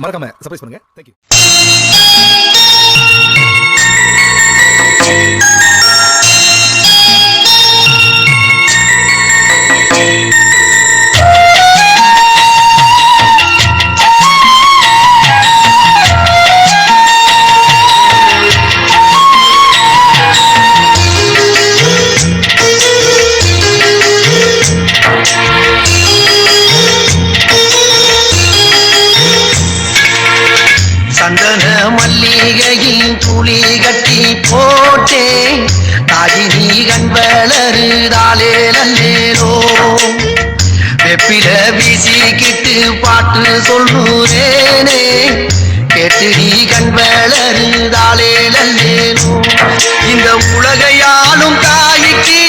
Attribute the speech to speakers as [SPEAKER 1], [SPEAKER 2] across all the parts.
[SPEAKER 1] மறக்காம சர்ப்ரைஸ் பண்ணுங்க. தேங்க்யூ.
[SPEAKER 2] சந்தன மல்லிகையில் புளி கட்டி போட்டேன் தாயினி கண் வளருதாலே நல்லேரோ வெப்பில வீசிக்கிட்டு பாட்டு சொல்லுறேனே கேட்டு நீ கண் வளருதாலே நல்லேரோ இந்த உலகையாளும் தாய்க்கு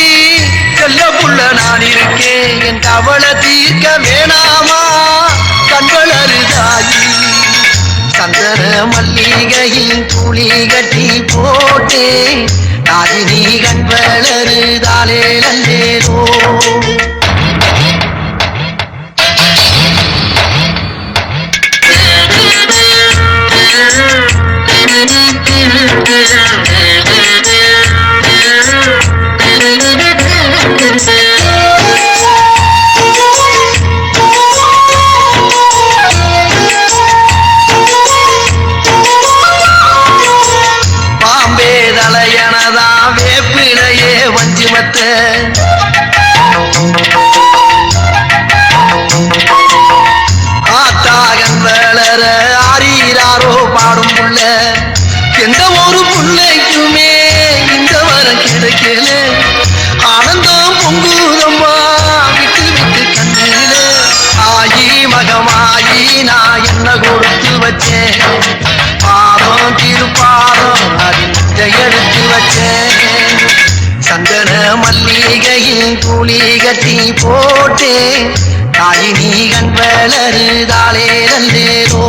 [SPEAKER 2] செல்ல புள்ள நான் இருக்கேன் என் கவலை தீர்க்க வேணாமா கண் வளருதாயி சந்தன மல்லிகையில் துளி கட்டி போட்டே தாயினி கண் வளருதாலே நல்லேரோ ஆத்தாகன் வளர ஆரீராரோ பாடும் புள்ள எந்த ஒரு புள்ளைக்குமே இந்த வரம் கிடைக்கல ஆனந்தம் பொங்குதம்மா விட்டு விட்டு கண்ணில ஆயி மகமாயி நான் என்ன கொடுத்து வச்சேன் பாதம் திருப்பாதம் அதில் எடுத்து வச்சேன் சந்தன மல்லிகையில் துளி கட்டி போட்டே தாயினி கண் வளருதாலே நல்லேரோ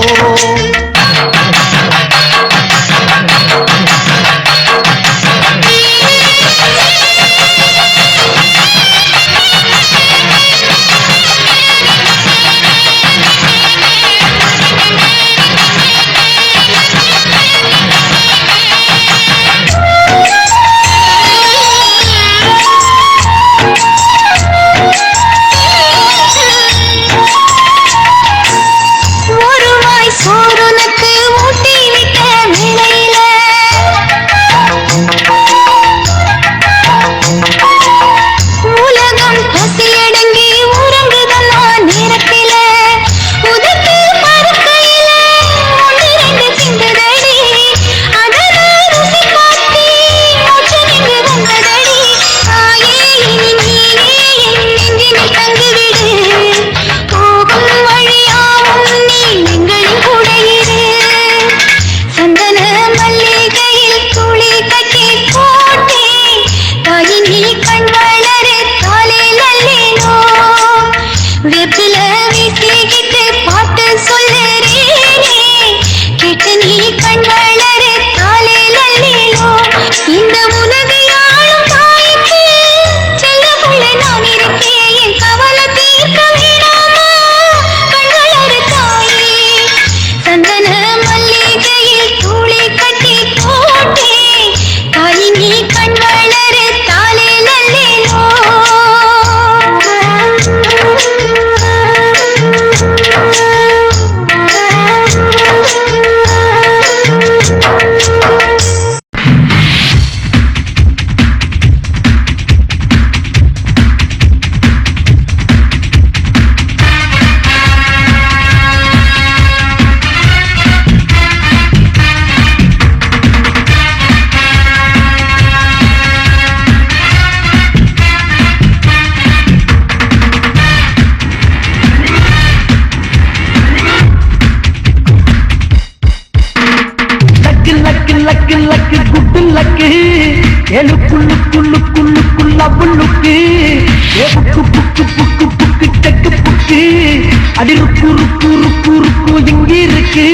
[SPEAKER 2] அடி ருக்கு ருக்கு ருக்கு ருக்கு இங்கிருக்கு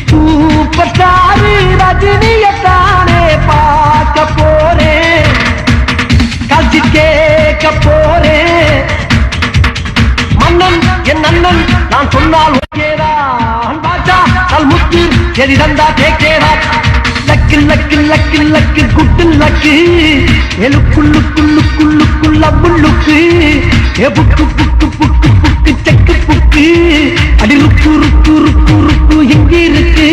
[SPEAKER 2] சூப்பர் ஸ்டார் ரஜினியத்தானே பார்க்க போறேன் காட்சி கேட்க போறேன் மன்னன் என் அண்ணன் நான் சொன்னால் ஓகேதான் பாட்டா நல்முத்து எதி தந்தா தேக்கேதா லக்கு லக்கு லக்கு லக்கு குட்டு லக்கு எலுக்குள்ளுக்குள்ளுக்குள்ளுக்குள்ள புல்லுக்கு ஏ புக்கு புக்கு புக்கு புக்கு செக்கு புக்கு அடி ருக்கு ருக்கு ருக்கு ருக்கு எங்க இருக்கு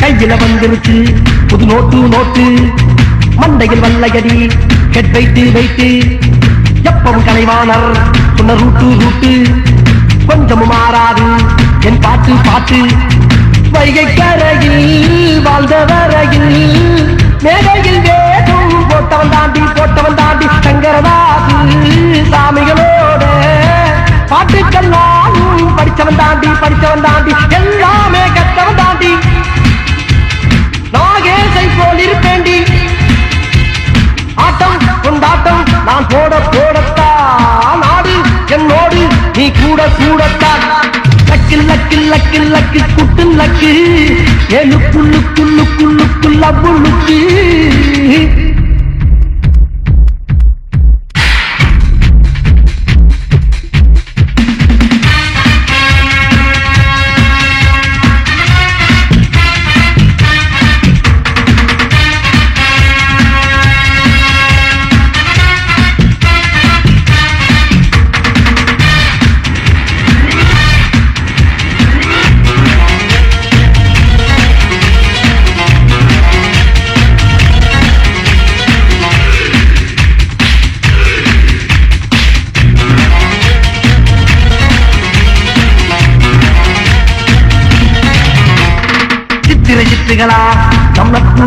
[SPEAKER 2] கையில வந்துருச்சு புது நோட்டு நோட்டு மண்டையில் வல்லையடி ஹெட் வைத்து வைத்து எப்பவும் கலைவாணர் சொன்ன ரூட்டு ரூட்டு கொஞ்சமும் மாறாது என் பாட்டு பாட்டு வைகை கரையில் வாழ்ந்த வரையில் மேடையில் வேகம் போட்டவன் தாண்டி சங்கரதாசு சாமிகளோட பாட்டுக்கெல்லாம் படிச்சவன் தாண்டி எல்லாமே கத்தவன் தாண்டி நாகேசை போல் இருப்பேண்டி ஆட்டம் கொண்டாட்டம் நான் போடத்தா நாடு என்னோடு நீ கூடத்தான் லக்கு லக்கு லக்கு லக்கு குட்டு லக்கு ஏழுக்குள்ளுக்குள்ளுக்குள்ளுக்குள்ள புல்லுக்கு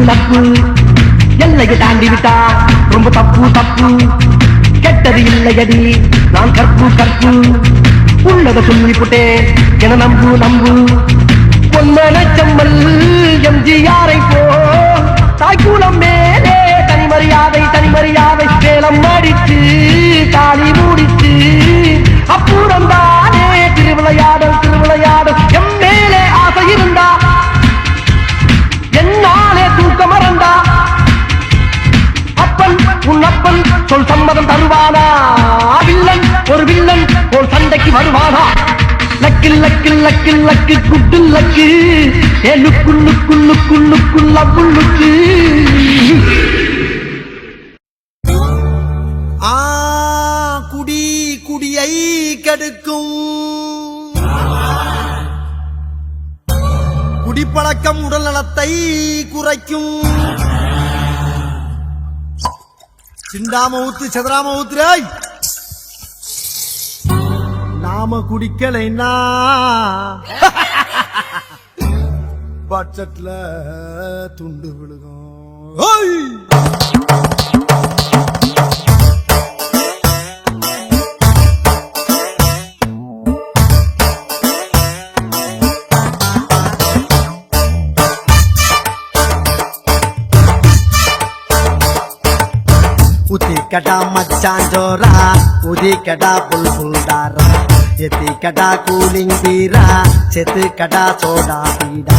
[SPEAKER 2] நப்பு எல்லையை தாண்டி விட்டா ரொம்ப தப்பு கெட்டது இல்லையடி நான் கற்பு உள்ளத சொல்லி போட்டேன் என நம்பு பொன்மன செம்மல் எம்ஜிஆரை போ தாய்க்கூலம் மேலே தனிமரியாதை சேலம் அடித்து தாலி மூடித்து அப்புறம் தானே திருவிளையாடல் எம் மேலே ஆசை இருந்தா என்னாலே தூக்க மறந்தா உன் அப்பன் சொல் சம்மதம் தருவானா ஒரு வில்லன் போல் சண்டைக்கு வருவானா லக்கு லக்கு லக்கு லக்கு குட்டு லக்கு ஏழுக்குள்ளுக்குள்ளுக்குள்ளுக்குள்ள புல்லுக்கு
[SPEAKER 1] குடியை கெடுக்கும் குடிப்பழக்கம் உடல் நலத்தை குறைக்கும் சிந்தாம ஊத்து செதராம ஊத்துறாய் நாம குடிக்கலைன்னா பட்ஜெட்ல துண்டு விழுகும் उदिकड़ा मचान जोरा उदिकड़ा बुलबुल दारा எத்திக்கடா கூலிங் பீரா செத்துக்கடா சோடா பீடா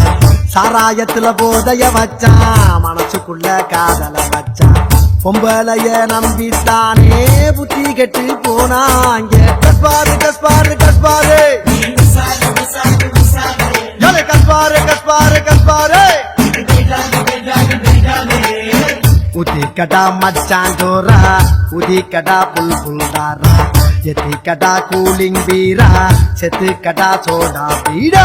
[SPEAKER 1] சாராயத்துல போதைய வச்சான் மனசுக்குள்ள காதல வச்சான் பொம்பளைய நம்பித்தானே புத்தி கெட்டு போனாங்க கஸ்பாரு கஸ்பாரு கஸ்பாரு கஸ்பாரு கஸ்பாரு கஸ்பாரு उदिकड़ा मचान जोरा उदिकड़ा बुलबुल दारा எத்திக்கடா கூலிங் பீரா செத்துக்கடா சோடா பீடா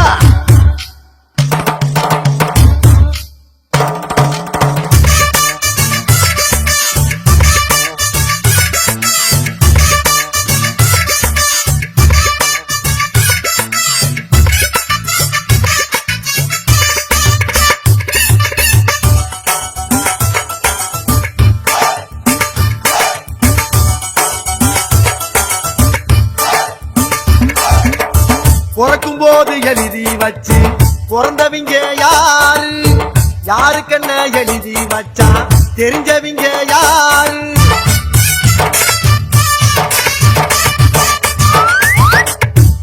[SPEAKER 1] யாரு யாருக்கு என்ன எழுதி வச்சா தெரிஞ்சவங்க யாரு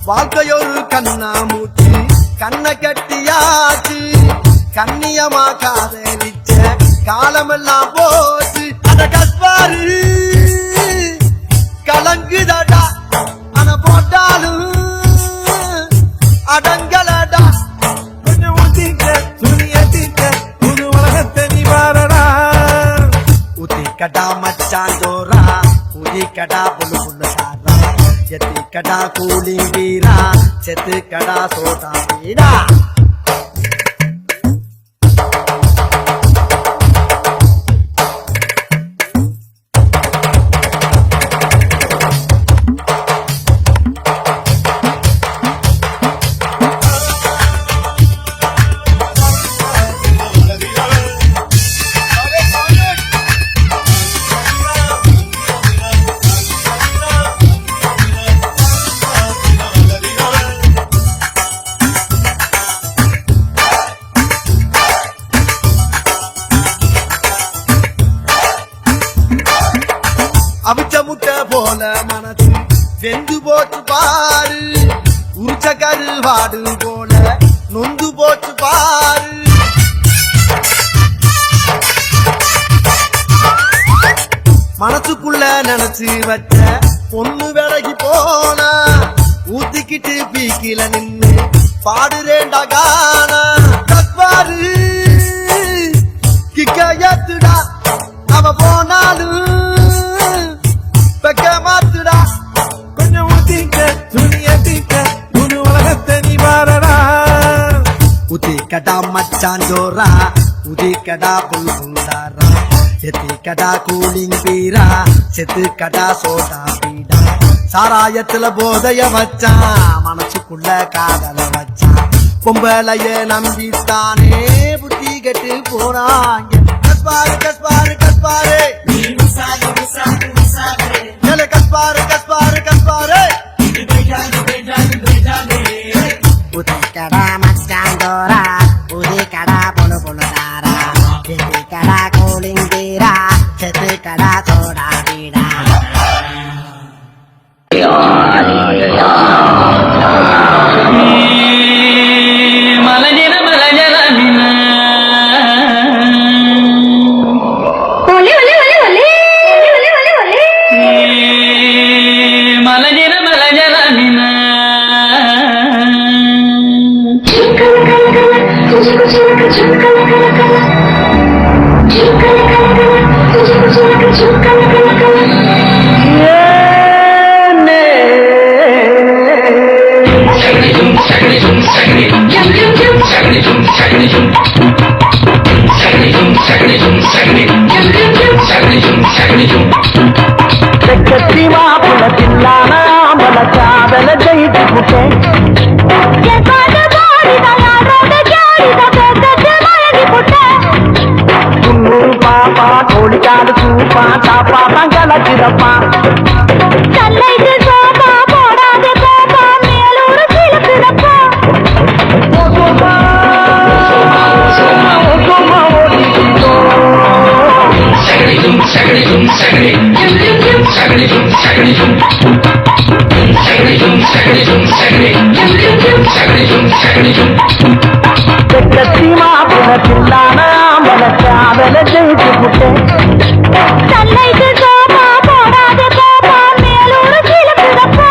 [SPEAKER 1] வாழ்க்கையொரு கண்ணா மூச்சு கண்ணை கட்டியாச்சு கண்ணியமா காதலிச்ச காலமெல்லாம் போச்சு அத கஸ்பாரு கலங்குதடா ஆனா போட்டாலும் அடங்கலடா
[SPEAKER 3] கொஞ்சம் ஊத்திக்க துணியத்திக்க புது உலகத்தை நீ பாரடா
[SPEAKER 1] உதிக்கடா மச்சான் ஜோரா உதிக்கடா புல்லு புல்லு சாரா எத்திக்கடா கூலிங் வீரா செத்துக்கடா சோடா வீரா அவிச்ச முட்டை போல மனசு வெந்து போச்சு பாரு உரிச்ச கருவாடு போல நொந்து போச்சு பாரு மனசுக்குள்ள நினைச்சு வச்ச பொண்ணு விலகி போனா ஊத்திக்கிட்டு பீக்கில நின்னு பாடுறேண்டா கானா கஸ்பாரு கிக்கையத்துடா அவ போனாலும் பெக்க மாத்துடா
[SPEAKER 3] கொஞ்சம் ஊத்திக்க துணியத்திக்க புது உலகத்தை நீ பாரடா
[SPEAKER 1] உதிக்கடா மச்சான் ஜோரா உதிக்கடா புல் புல்லாரா எத்திக்கடா கூலிங் பீரா செத்துக்கடா சோடா பீடா சாராயத்துல போதைய வச்சான் மனசுக்குள்ள காதல வச்சான் பொம்பளைய நம்பித்தானே புத்தி கெட்டு போறாங்க கஸ்பாரு கஸ்பாரு கஸ்பாரு கஸ்பாரு கஸ்பாரு கஸ்பாரு
[SPEAKER 4] உதிக்கடா மச்சான் ஜோரா உதிக்கடா புலு புலு தாரா எத்திக்கடா கூலிங் பீரா செத்துக்கடா சோடா பீடா
[SPEAKER 5] மலஜர மலஜர மினா
[SPEAKER 6] ஒலே ஒலே ஒலே ஒலே ஒலே ஒலே ஒலே
[SPEAKER 5] மலஜர மலஜர மினா
[SPEAKER 2] பாப்பா கோழிக்காடு சூப்பா தாப்பா தங்கலச்சிதப்பா
[SPEAKER 6] கல்லைக்கு சோபா போடாத கோபா மேலூர் சிலுக்குதப்பா கல்லைக்கு சோபா போடாத கோபா மேலூர் சிலுக்குதப்பா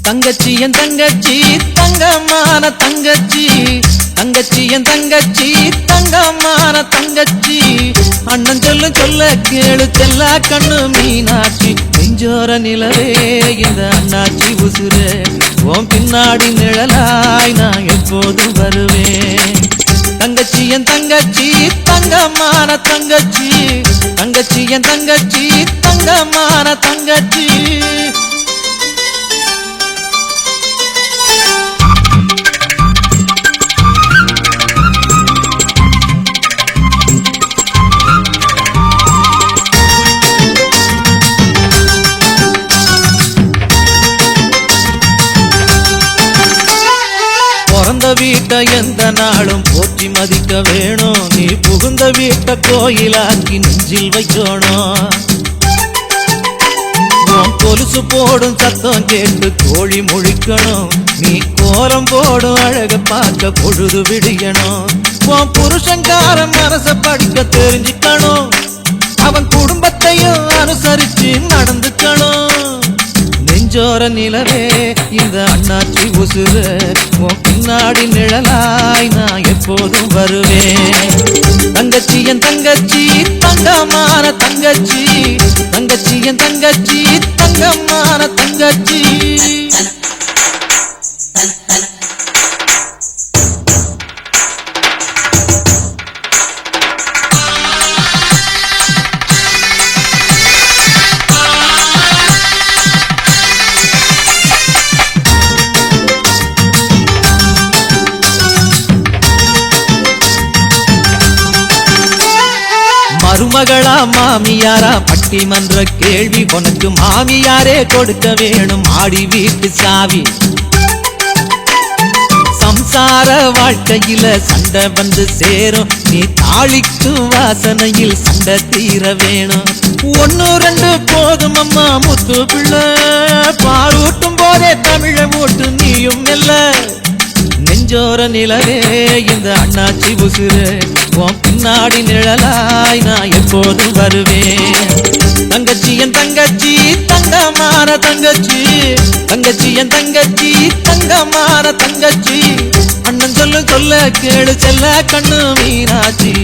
[SPEAKER 3] தங்கச்சி என் தங்கச்சி தங்கமான தங்கச்சி, தங்கச்சி என் தங்கச்சி தங்கமான தங்கச்சி. அண்ணன் சொல்ல சொல்ல கேளு செல்லா கண்ணு மீனாட்சி. நெஞ்சோர நிலவே இந்த அண்ணாச்சி உசுரே, உன் பின்னாடி நிழலாய் நான் எப்போதும் வருவேன். தங்கச்சி என் தங்கச்சி தங்கமான தங்கச்சி, தங்கச்சி என் தங்கச்சி தங்கமான தங்கச்சி. பிறந்த வீட்டை எந்த நாளும் போற்றி மதிக்க வேணும். நீ புகுந்த வீட்டை கோயிலாக்கி நெஞ்சில் வைக்கணும். உன் கொலுசு போடும் சத்தம் கேட்டு கோழி முழிக்கணும். நீ கோலம் போடும் அழக பார்க்க பொழுது விடியணும். உன் புருஷன்காரன் மனச படிக்க தெரிஞ்சுக்கணும். அவன் குடும்பத்தையும் அனுசரிச்சு நடந்துக்கணும். நெஞ்சோர நிலவே இந்த அண்ணாச்சி உசுரு, உன் பின்னாடி நிழலாய் நான் எப்போதும் வருவேன். தங்கச்சி என் தங்கச்சி தங்கமான தங்கச்சி, தங்கச்சி என் தங்கச்சி தங்கமான தங்கச்சி. மருமகளா மாமியாரா பட்டிமன்ற கேள்வி, உனக்கு மாமியாரே கொடுக்க வேணும் ஆடி வீட்டு சாவி. சம்சார வாழ்க்கையில சண்டை வந்து சேரும். நீ தாளிக்கும் வாசனையில் சண்டை தீர வேணும். ஒன்னு ரெண்டு போதும் அம்மா முத்து பிள்ளை, பாலூட்டும் போதே தமிழ மூட்டு நீயும் இல்ல. நெஞ்சோர நிலவே இந்த அண்ணாச்சி உசுரு, உன் பின்னாடி நிழலாய் நான் எப்போதும் வருவேன். தங்கச்சி என் தங்கச்சி தங்கமான தங்கச்சி, தங்கச்சி என் தங்கச்சி தங்கமான தங்கச்சி. அண்ணன் சொல்லு சொல்ல கேளு செல்ல கண்ணு மீனாட்சி.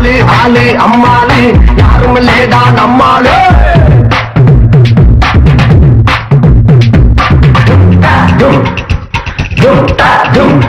[SPEAKER 2] ஆளு ஆளு அம்மாளு யாரும் இல்லேடா நம்மாளு Dum, dum, dum.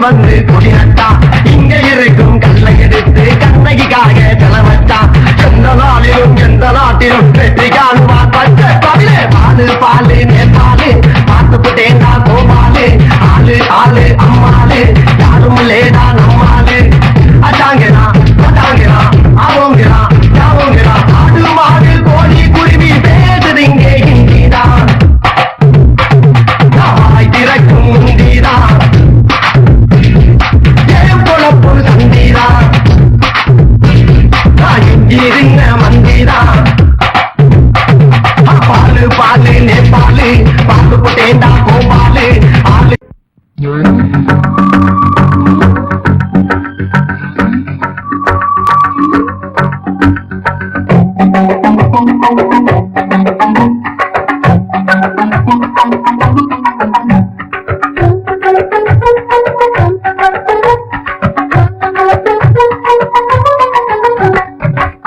[SPEAKER 2] வந்து கொடிநட்டா இங்க இருக்கும் கல்லை எடுத்து கண்ணகிக்காக செலவச்சா எந்த நாளிலும் எந்த நாட்டிலும் வெற்றி காணுவான் பச்சை கவிலே பாலு பாலு நேபாலு பார்த்துக்கிட்டேண்டா கோபாலு ஆளு ஆளு அம்மாளு யாரும் லேடா நம்மாளு அச்சாங்கிறா அச்சாங்கிறா அவங்கிறா யாவங்கிறா ஆடு மாடு கோழி குருவி பேசுது இங்கே ஹிந்திதான் வாய் திறக்கும் முந்திதான் சந்தீரா இருந்த மந்திரா பாலு பாலு நேபாளு பாலு போட்டேண்டா கோபாலு ஆளு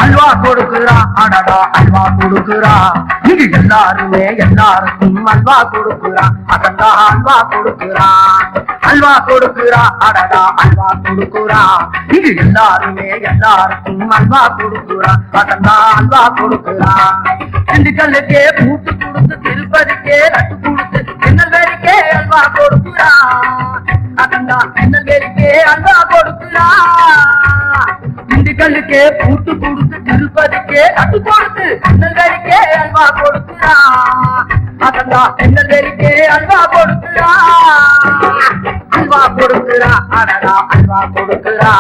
[SPEAKER 2] அல்வா கொடுக்குறா அடடா அல்வா கொடுக்குறா இது எல்லாருமே எல்லாருக்கும் அல்வா கொடுக்குறா அதண்டா அல்வா கொடுக்குறா அல்வா கொடுக்குறா அடடா அல்வா கொடுக்குறா இது எல்லாருமே எல்லாருக்கும் அல்வா கொடுக்குறா அதண்டா அல்வா கொடுக்குறா திண்டுக்கல்லுக்கே பூட்டு கொடுத்து திருப்பதிக்கே நட்டு கொடுத்து திருநெல்வேலிக்கே அல்வா கொடுக்குறா அதண்டா திருநெல்வேலிக்கே அல்வா கொடுக்குறா திண்டுக்கல்லுக்கே பூட்டு கொடுத்து திருப்பதிக்கே நட்டு கொடுத்து திருநெல்வேலிக்கே அல்வா கொடுக்குறா அதண்டா திருநெல்வேலிக்கே அல்வா கொடுக்குறா அல்வா கொடுக்குறா அடடா அல்வா கொடுக்குறா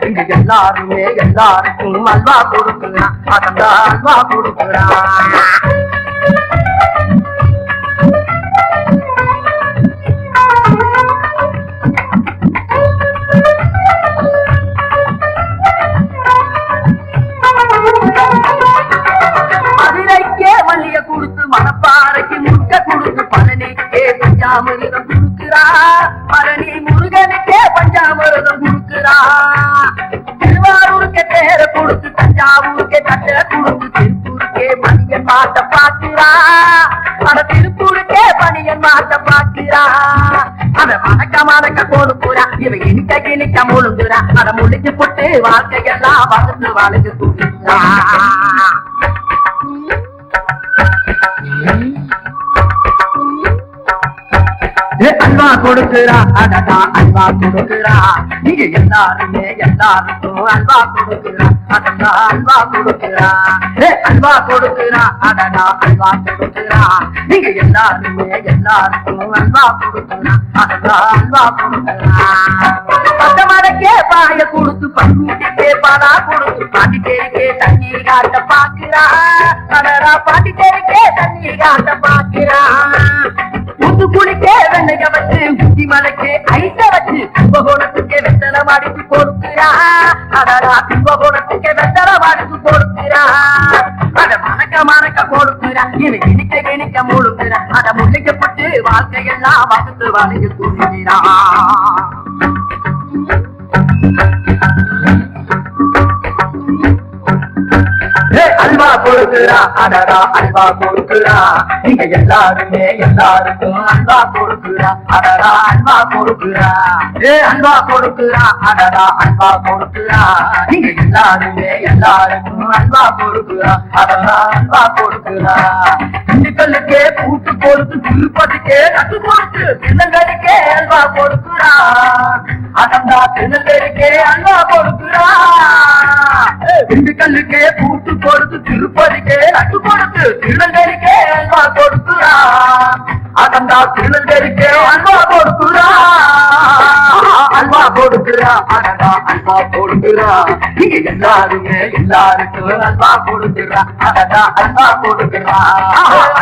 [SPEAKER 2] இங்க எல்லாருமே எல்லாருக்கும் அல்வா கொடுக்குறா அதண்டா அல்வா கொடுக்குறா மதுரைக்கே மல்லிய கொடுத்து மணப்பாறைக்கு முட்டை கொடுத்து பழனிக்கே பஞ்சாமிரதம் கொடுக்கிறா பழனி முருகனுக்கே பஞ்சாமிரதம் கொடுக்கிறா திருவாரூருக்கே தேர கொடுத்து தஞ்சாவூருக்கே கட்டை கொடுத்து திருப்பூருக்கே மணியன் மாட்ட பாக்குறா அட திருப்பூருக்கே பணியன் மாட்ட பாக்குறா அத மணக்க கொடுக்குறா இவ இனிக்க முழுங்குறா அத முழிச்சு போட்டு வாழ்க்கையெல்லாம் வளர்ந்து வாழ்ந்து கொடுக்குறா அல்வா கொடுக்குறா அடடா அல்வா கொடுக்குறா நீங்க எல்லாருமே எல்லாருக்கும் அல்வா கொடுக்குறா அதண்டா அல்வா கொடுக்குறா அல்வா கொடுக்குறா அடடா அல்வா கொடுக்குறா நீங்க எல்லாருமே எல்லாருக்கும் அல்வா கொடுக்குறா அதண்டா அல்வா கொடுக்குறா பச்சை மரக்கே பாய கொடுத்து பன்னூட்டிக்கே பாலா கொடுத்து பாண்டிச்சேரிக்கே தண்ணீர் காட்ட பாக்குறா அடடா பாண்டிச்சேரிக்கே தண்ணீர் காட்ட பாக்குறா குளிக்கே வெண்ணைய வச்சு குட்டி மலைக்கே ஐட்ட வச்சு கும்பகோணத்துக்கே வெத்தலை மாடித்து கொடுக்கிறா அடடா கும்பகோணத்துக்கே வெத்தலை மாடித்து கொடுக்கிறா அத மணக்க கொடுக்கிறா இனி இனிக்க முழுக்கிறா அத முள்ளிக்கப்பட்டு வாழ்க்கையெல்லாம் வகுத்து வளைஞ்சு துணிகிறா அல்வா கொடுக்குறா அடடா அல்வா கொடுக்குறா நீங்க எல்லாருமே எல்லாருக்கும் அல்வா கொடுக்குறா அடடா அல்வா கொடுக்குறா அல்வா கொடுக்குறா அடடா அல்வா கொடுக்குறா நீங்க எல்லாருமே எல்லாருக்கும் அல்வா கொடுக்குறா அடடா அல்வா கொடுக்குறா திண்டுக்கல்லுக்கே பூட்டு கொடுத்து திருப்பதிக்கே நட்டு கொடுத்து திருநெல்வேலிக்கே அல்வா கொடுக்குறா அதந்தா திருநெல்வேலிக்கே அல்வா கொடுக்குறா திண்டுக்கல்லுக்கே கூட்டு கொடுத்து திருப்பதிக்கே நட்டு கொடுத்து திருநெல்வேலிக்கே அல்வா கொடுக்குறா அதந்தா திருநெல்வேலிக்கே அல்வா கொடுக்குறா அல்வா கொடுக்குறா அடடா அல்வா கொடுக்குறா இங்க எல்லாருக்கும் அல்வா கொடுக்குறா அடடா அல்வா கொடுக்குறா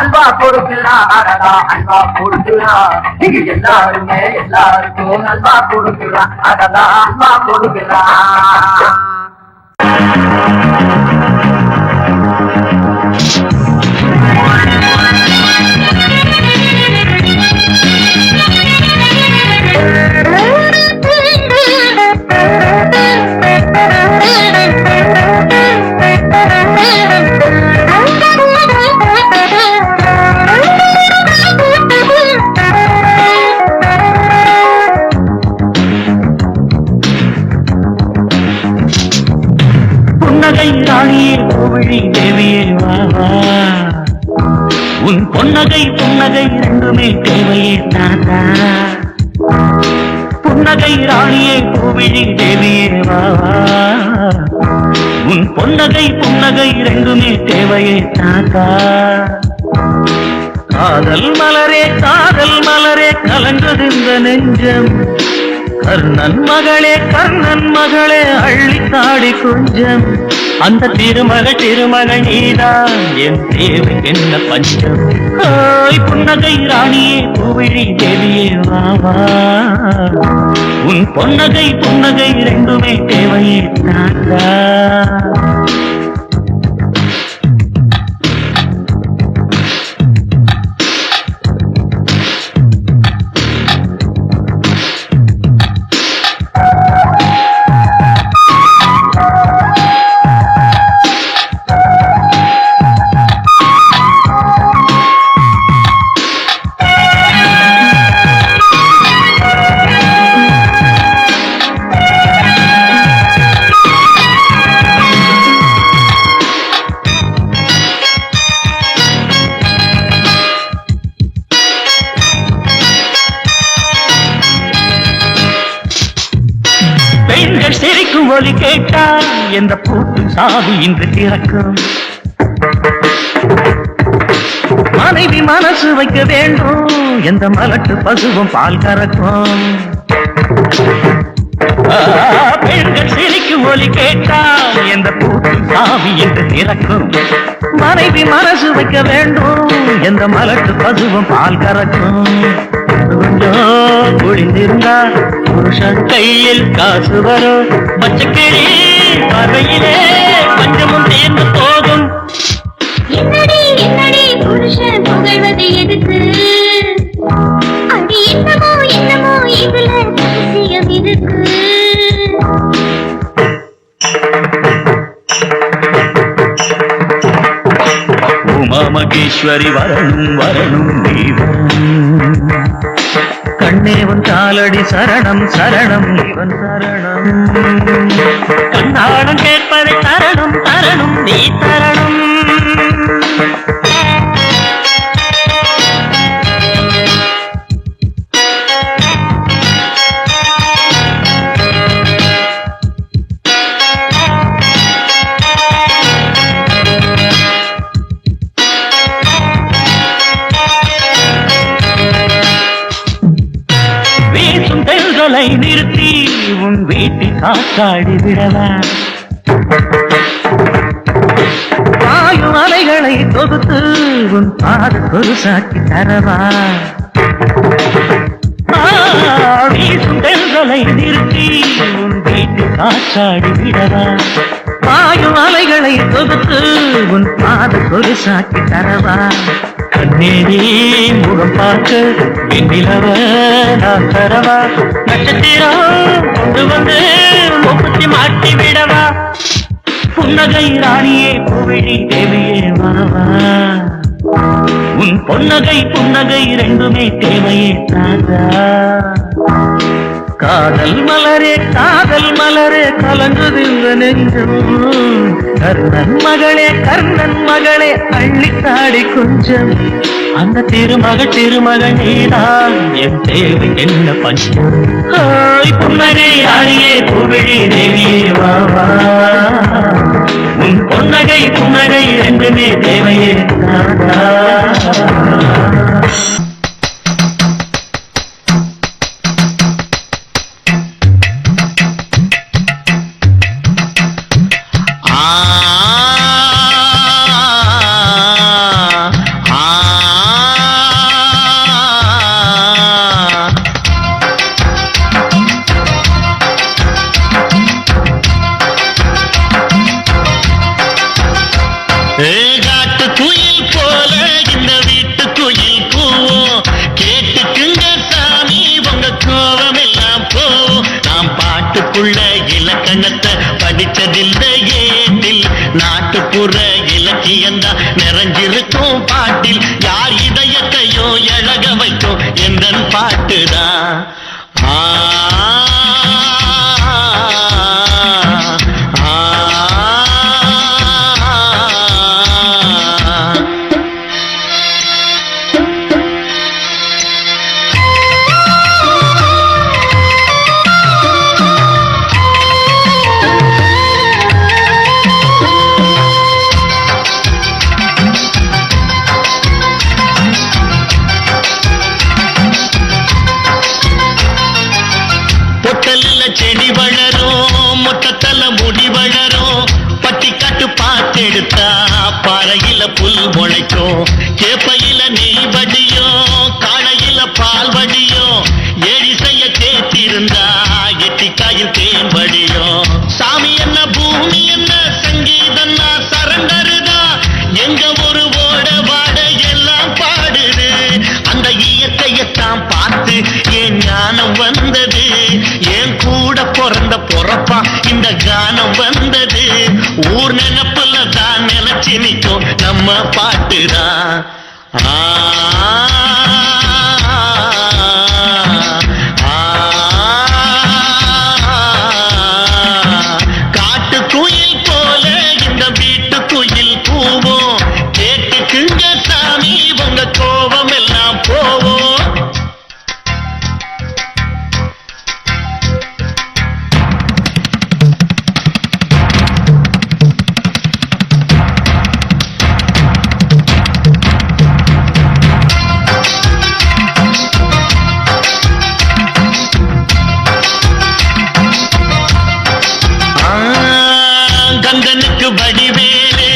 [SPEAKER 2] அல்வா கொடுக்குறா அடடா அல்வா கொடுக்குறா இங்க எல்லாருக்கும் அல்வா கொடுக்குறா அடடா அல்வா கொடுக்குறா
[SPEAKER 5] புன்னகை ராணியே கோவிழி தேவியே வாவா உன் பொன்னகை புன்னகை ரெண்டுமே தேவையே தாத்தா புன்னகை ராணியே கோவிழி தேவியே வாவா உன் பொன்னகை புன்னகை ரெண்டுமே தேவையே தாத்தா காதல் மலரே கலந்தது இந்த நெஞ்சம் கர்ணன் மகளே அள்ளித்தாடி கொஞ்சம் அந்த திருமகள் நீதான் என் தேவை என்ன பஞ்சம் ஓய் புன்னகை ராணியே பூவிழி தேவியே வாவா உன் பொன்னகை புன்னகை ரெண்டுமே தேவையே தாத்தா சிரிக்கும் ஒலி கேட்டால் எந்த பூட்டு சாவி இன்று திறக்கும் மனைவி மனசு வைக்க வேண்டும் எந்த மலட்டு பசுவும் பால் கறக்கும் பெண்கள் சிரிக்கும் ஒலி கேட்டால் எந்த பூட்டு சாவி இன்று திறக்கும் மனைவி மனசு வைக்க வேண்டும் எந்த மலட்டு பசுவும் பால் கறக்கும் கொஞ்சம் குளிந்திருந்தா புருஷன் கையில் காசு வரும் பச்சைக்கிளி பார்வையிலே பஞ்சமும் சேர்ந்து போகும்
[SPEAKER 6] என்னடி புருஷன் புகழ்வது எதுக்கு அடி என்னமோ இதுல ரகசியம் இருக்கு
[SPEAKER 5] உமா மகேஸ்வரி வரணும் கண்ணேவன் காலடி சரணம் இவன் சரணம் கண்ணாடம் கேட்பதை தரணும் நீ தரணும் நிறுத்தி உன் வீட்டில் காத்தாடி விடவா வாயு அலைகளை தொகுத்து உன் பாத கொலுசாக்கி தரவா வீசும் தெல்களை நிறுத்தி உன் வீட்டில் காத்தாடி விடவா வாயு அலைகளை தொகுத்து உன் பாத கொலுசாக்கி தரவா கண்ணேரி முகம் பார்க்க வெண்ணிலவ நான் தரவா நட்சத்திரம் கொண்டு வந்து முப்பத்தி மாட்டி விடவா புன்னகை ராணியே பூவிழி தேவியே வாவா உன் பொன்னகை புன்னகை ரெண்டுமே தேவையே தாத்தா காதல் மலரே கலங்குது இந்த நெஞ்சம் கர்ணன் மகளே அள்ளித்தாடி கொஞ்சம் அந்த திருமகள் நீதான் என் தேவை என்ன பஞ்சம் புன்னகை ஆடியே புகழி தேவியே வாவா உன் பொன்னகை புன்னகை ரெண்டுமே தேவையே இலக்கணத்தை படிச்சதில்லை ஏட்டில் நாட்டுப்புற இலக்கியந்தா நிறைஞ்சிருக்கும் பாட்டில் யார் இதயத்தையோ எழக வைக்கும் எந்த பாட்டுதான் செடி வளரும் மொட்டத்தல முடி வளரும் பட்டிக்காட்டு பாத்தெடுத்தா பாறையில புல் முளைக்கும் கேப்பையில நெய் வடியும் காளையில பால் வடியும் ஏடி செய்ய தேத்திருந்தா எட்டிக்காயில் தேன் வடியும் சாமி என்ன பூமி என்ன சங்கீதன்னா சரண்டருதா எங்க ஒரு ஓட வாட எல்லாம் பாடுது அந்த இயற்கையத்தான் பார்த்து என் ஞானம் வந்தது என் கூட பிறந்த பொறப்பா இந்த கானம் வந்தது ஊர் நினைப்புல தான் நினைச்சு நிற்கும் நம்ம பாட்டுதான் காட்டு குயில் போல இந்த வீட்டு குயில் பூவும் கேட்டுக்குங்க சாமி உங்க கோபம் எல்லாம் போவோம் கந்தனுக்கு வடிவேலே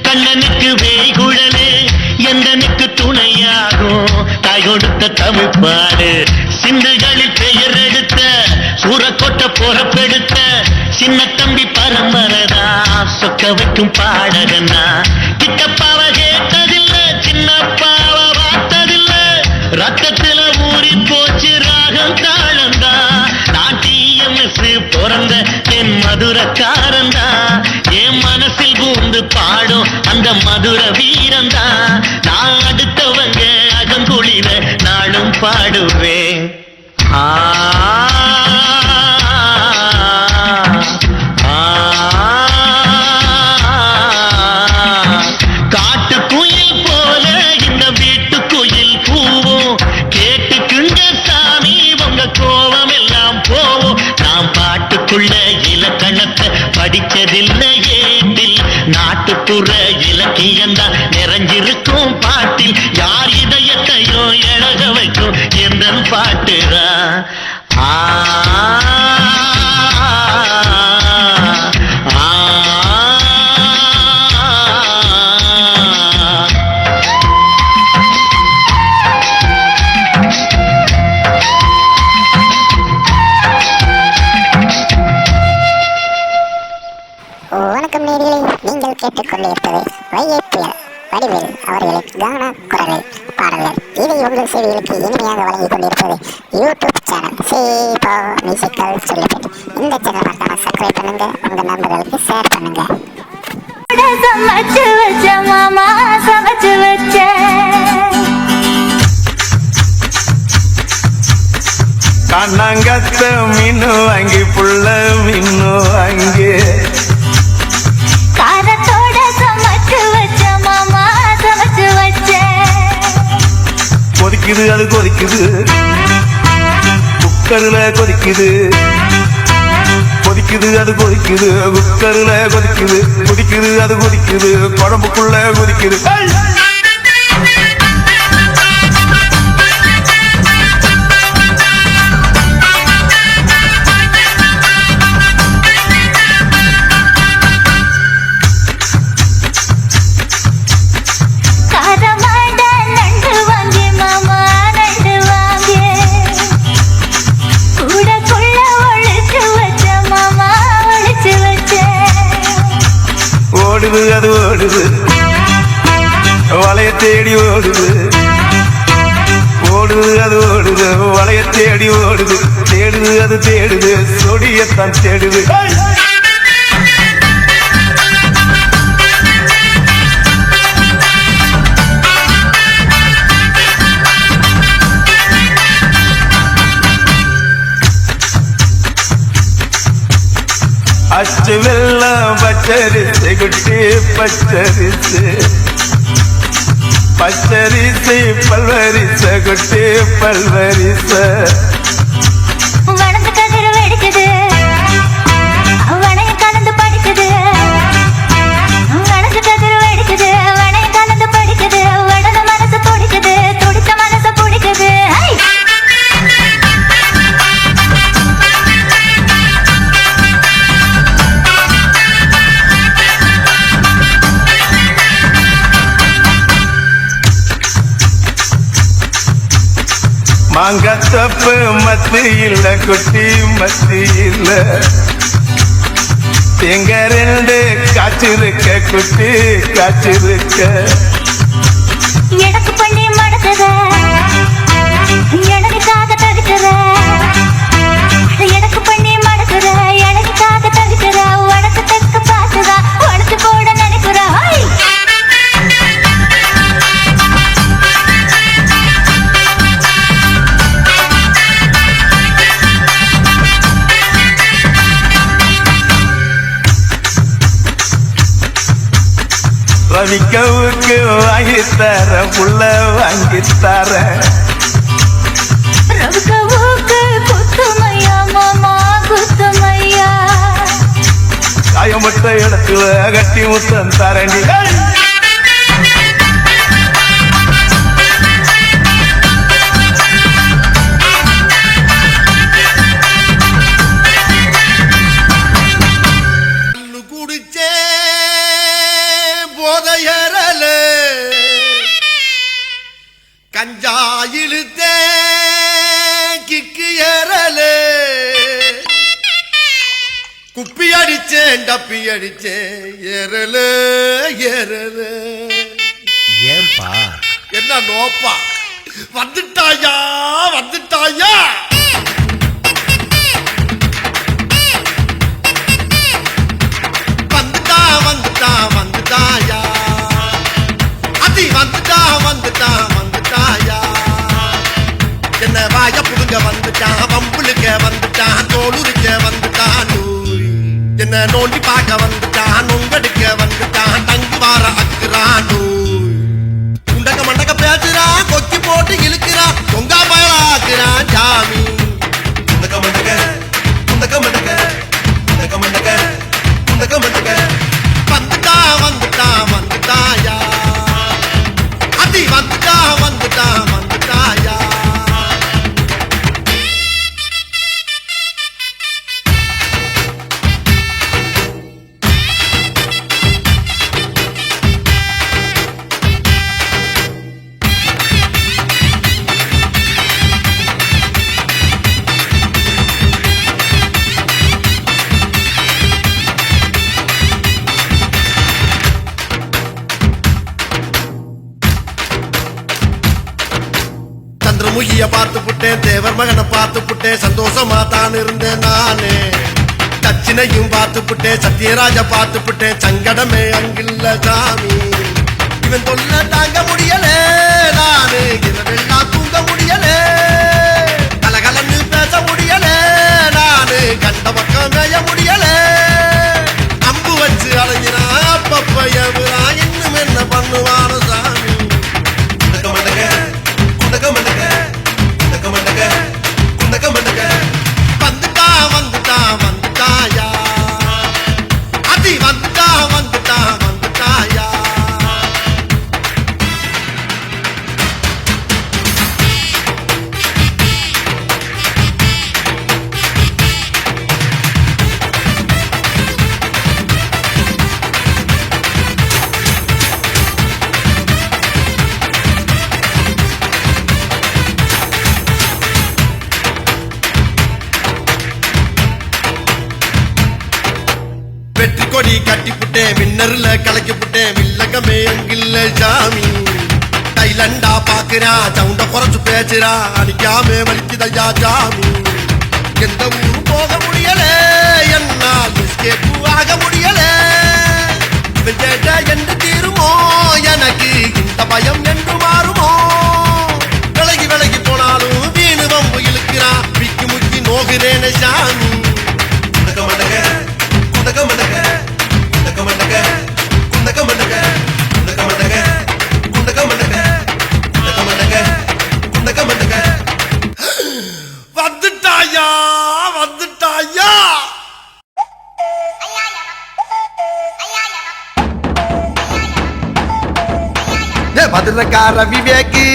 [SPEAKER 5] கண்ணனுக்கு வேய்குழலே எந்தனுக்கு துணையாகும் தாய் கொடுத்த தமிழ்பாடு சிந்துகளில் பெயர் எடுத்த சூரக்கோட்டை பொறப்பெடுத்த சின்ன தம்பி பரம்பரதா சொக்க வைக்கும் பாடகனா கிட்டப்பாவ கேட்டதில்ல சின்னப்பாவ பார்த்ததில்ல ரத்தத்துல ஊறி போச்சு ராகம் தாளந்தா நான் டிஎம்எஸ் பிறந்த என் மதுரக்காரந்தா என் மனசில் பூந்து பாடும் அந்த மதுர வீரந்தா நான் அடுத்தவங்க அகங்குளிர நாளும் பாடுவேன் காட்டு குயில் போல இந்த வீட்டு குயில் பூவும் கேட்டுக்குங்க சாமி உங்க கோபம் எல்லாம் போவோம் நாம் பாட்டுக்குள்ள இலக்கணத்தை படிச்சதில்லை ஏட்டில் நாட்டுப்புற இலக்கியந்தான் நிறைஞ்சிருக்கும் பாட்டில் யார் இதயத்தையோ எழக வைக்கும் எந்த பாட்டுதான்
[SPEAKER 4] வணக்கம் நேயர்களே, நீங்கள் கேட்டுக்கொண்டிருப்பது வைஏபிஎல் வடிவேல் அவர்களின் கான குரலில் பாடல்கள். இதை உங்கள் செவிகளுக்கு இனிமையாக வழங்கிக் கொண்டிருப்பது யூடியூப் சேனல் சேபா மியூசிக்கல் சொல்லிப்பேட். இந்த சேனல் மறக்காம சப்ஸ்கிரைப் பண்ணுங்க, உங்க நண்பர்களுக்கு ஷேர் பண்ணுங்க.
[SPEAKER 6] சமைச்சு வச்ச மாமா சமைச்சு வச்ச
[SPEAKER 7] கண்ணாங்கத்த மீனு வாங்கி புள்ள மீனு வாங்கி
[SPEAKER 6] காரத்தோட சமைச்சு வச்ச மாமா சமைச்சு வச்ச
[SPEAKER 7] கொதிக்குது அது கொதிக்குது குக்கர்ல கொதிக்குது கொதிக்குது அது கொதிக்குது குக்கர்ல கொதிக்குது கொதிக்குது அது கொதிக்குது குழம்புக்குள்ள கொதிக்குது ஓடுது அது ஓடுது வளைய தேடி ஓடுது ஓடுது அது ஓடுது வளைய தேடி ஓடுது தேடுது அது தேடுது சொடியத்தான் தேடுது அச்சு வெள்ளம் பச்சரிசு குட்டி பச்சரிசு பச்சரிசு பல்வரிச குட்டி பல்வரிச
[SPEAKER 6] வனத்து கதிர் வெடிக்குது வனைய கலந்து படிக்குது வனத்து கதிர் வெடிக்குது வனைய கலந்து படிக்குது வடத மனசு துடிக்குது துடித்த மனசு பிடிக்குது
[SPEAKER 7] மாங்கத்தப்பு மத்து இல்ல குட்டி மத்து இல்ல எங்க ரெண்டு காய்ச்சிருக்க குட்டி காய்ச்சிருக்க
[SPEAKER 6] எனக்கு பண்ணி மடக்குத எனக்காக தவிக்கிற எனக்கு பண்ணி மடக்குற எனக்காக தவிக்கிற உனக்கு தெற்கு பார்த்துதா உனக்கு கூட நினைக்கிற
[SPEAKER 7] ரவிக்கவுக்கு வாங்கித்தர புள்ள வாங்கித்தர
[SPEAKER 6] ரவிக்கவுக்கு குத்துமையா மாமா குத்துமையா
[SPEAKER 7] காயமட்ட இடத்துல கட்டி முத்தம் தரணி
[SPEAKER 1] கஞ்சா இழுத்தே கிக்கு ஏறலே குப்பி அடிச்சேன் டப்பி அடிச்சேன் ஏறலே ஏறலே
[SPEAKER 8] ஏன்பா
[SPEAKER 1] என்ன நோப்பா வந்துட்டாயா வந்துட்டாயா வந்துட்டா வந்துட்டா வந்துட்டாயா அதி வந்துட்டா வந்துட்டா என்ன வாய புடுங்க வந்துட்டான் வம்புளுக்க வந்துட்டான் தோளுரிக்க வந்துட்டான் என்ன நோண்டி பார்க்க வந்துட்டான் நொங்கடிக்க வந்துட்டான் தங்கு வார அக்குறான் உண்டக மண்டக பேசுறான் கொக்கி போட்டு இழுக்கிறான் தொங்கா பயலாக்குறான் ஜாமி உண்டக மண்டக உண்டக மண்டக உண்டக மண்டக உண்டக மண்டக வந்துட்டா வந்துட்டா வந்துட்டாயா அதி வந்துட்டா வந்துட்டா வந்துட்டாயா முகிய பார்த்து புட்டேன் தேவர் மகனை பார்த்து புட்டேன் சந்தோஷமா தான் இருந்தேன் நானே கச்சினையும் பார்த்து புட்டேன் சத்யராஜ பார்த்து புட்டேன் சங்கடமே அங்கில்ல சாமி இவன் தொல்ல தாங்க முடியல நானு இரவெல்லாம் தூங்க முடியல கலகலன்னு பேச முடியல நானு கண்ட பக்கம் மேய முடியல அம்பு வச்சு அலைஞ்சினா அப்பப்ப எவ்வளா இன்னும் என்ன பண்ணுவான சாமி குண்டக மண்டக புட்டேன் வின்னர்ல கலக்கி புட்டேன் வில்லகமே அங்கில்ல சாமி தைலண்டா பாக்குறான் சவுண்ட குறைச்சு பேசுறான் அடிக்காம வலிக்குதையா சாமி எந்த ஊரு போக முடியல என்னால் எஸ்கேப்பு ஆக முடியல இவன் கேட்ட என்று தீருமோ எனக்கு இந்த பயம் என்று மாறுமோ விலகி விலகி போனாலும் வீணு வம்பு இழுக்கிறான் விக்கி முக்கி நோகிறேன சாமி குண்டக மண்டக குண்டக மண்டக குண்டக மண்டக குண்டக மண்டக குண்டக மண்டக குண்டக மண்டக குண்டக மண்டக குண்டக மண்டக வந்துட்டாயா வந்துட்டாயா மதுரக்கார விவேக்கு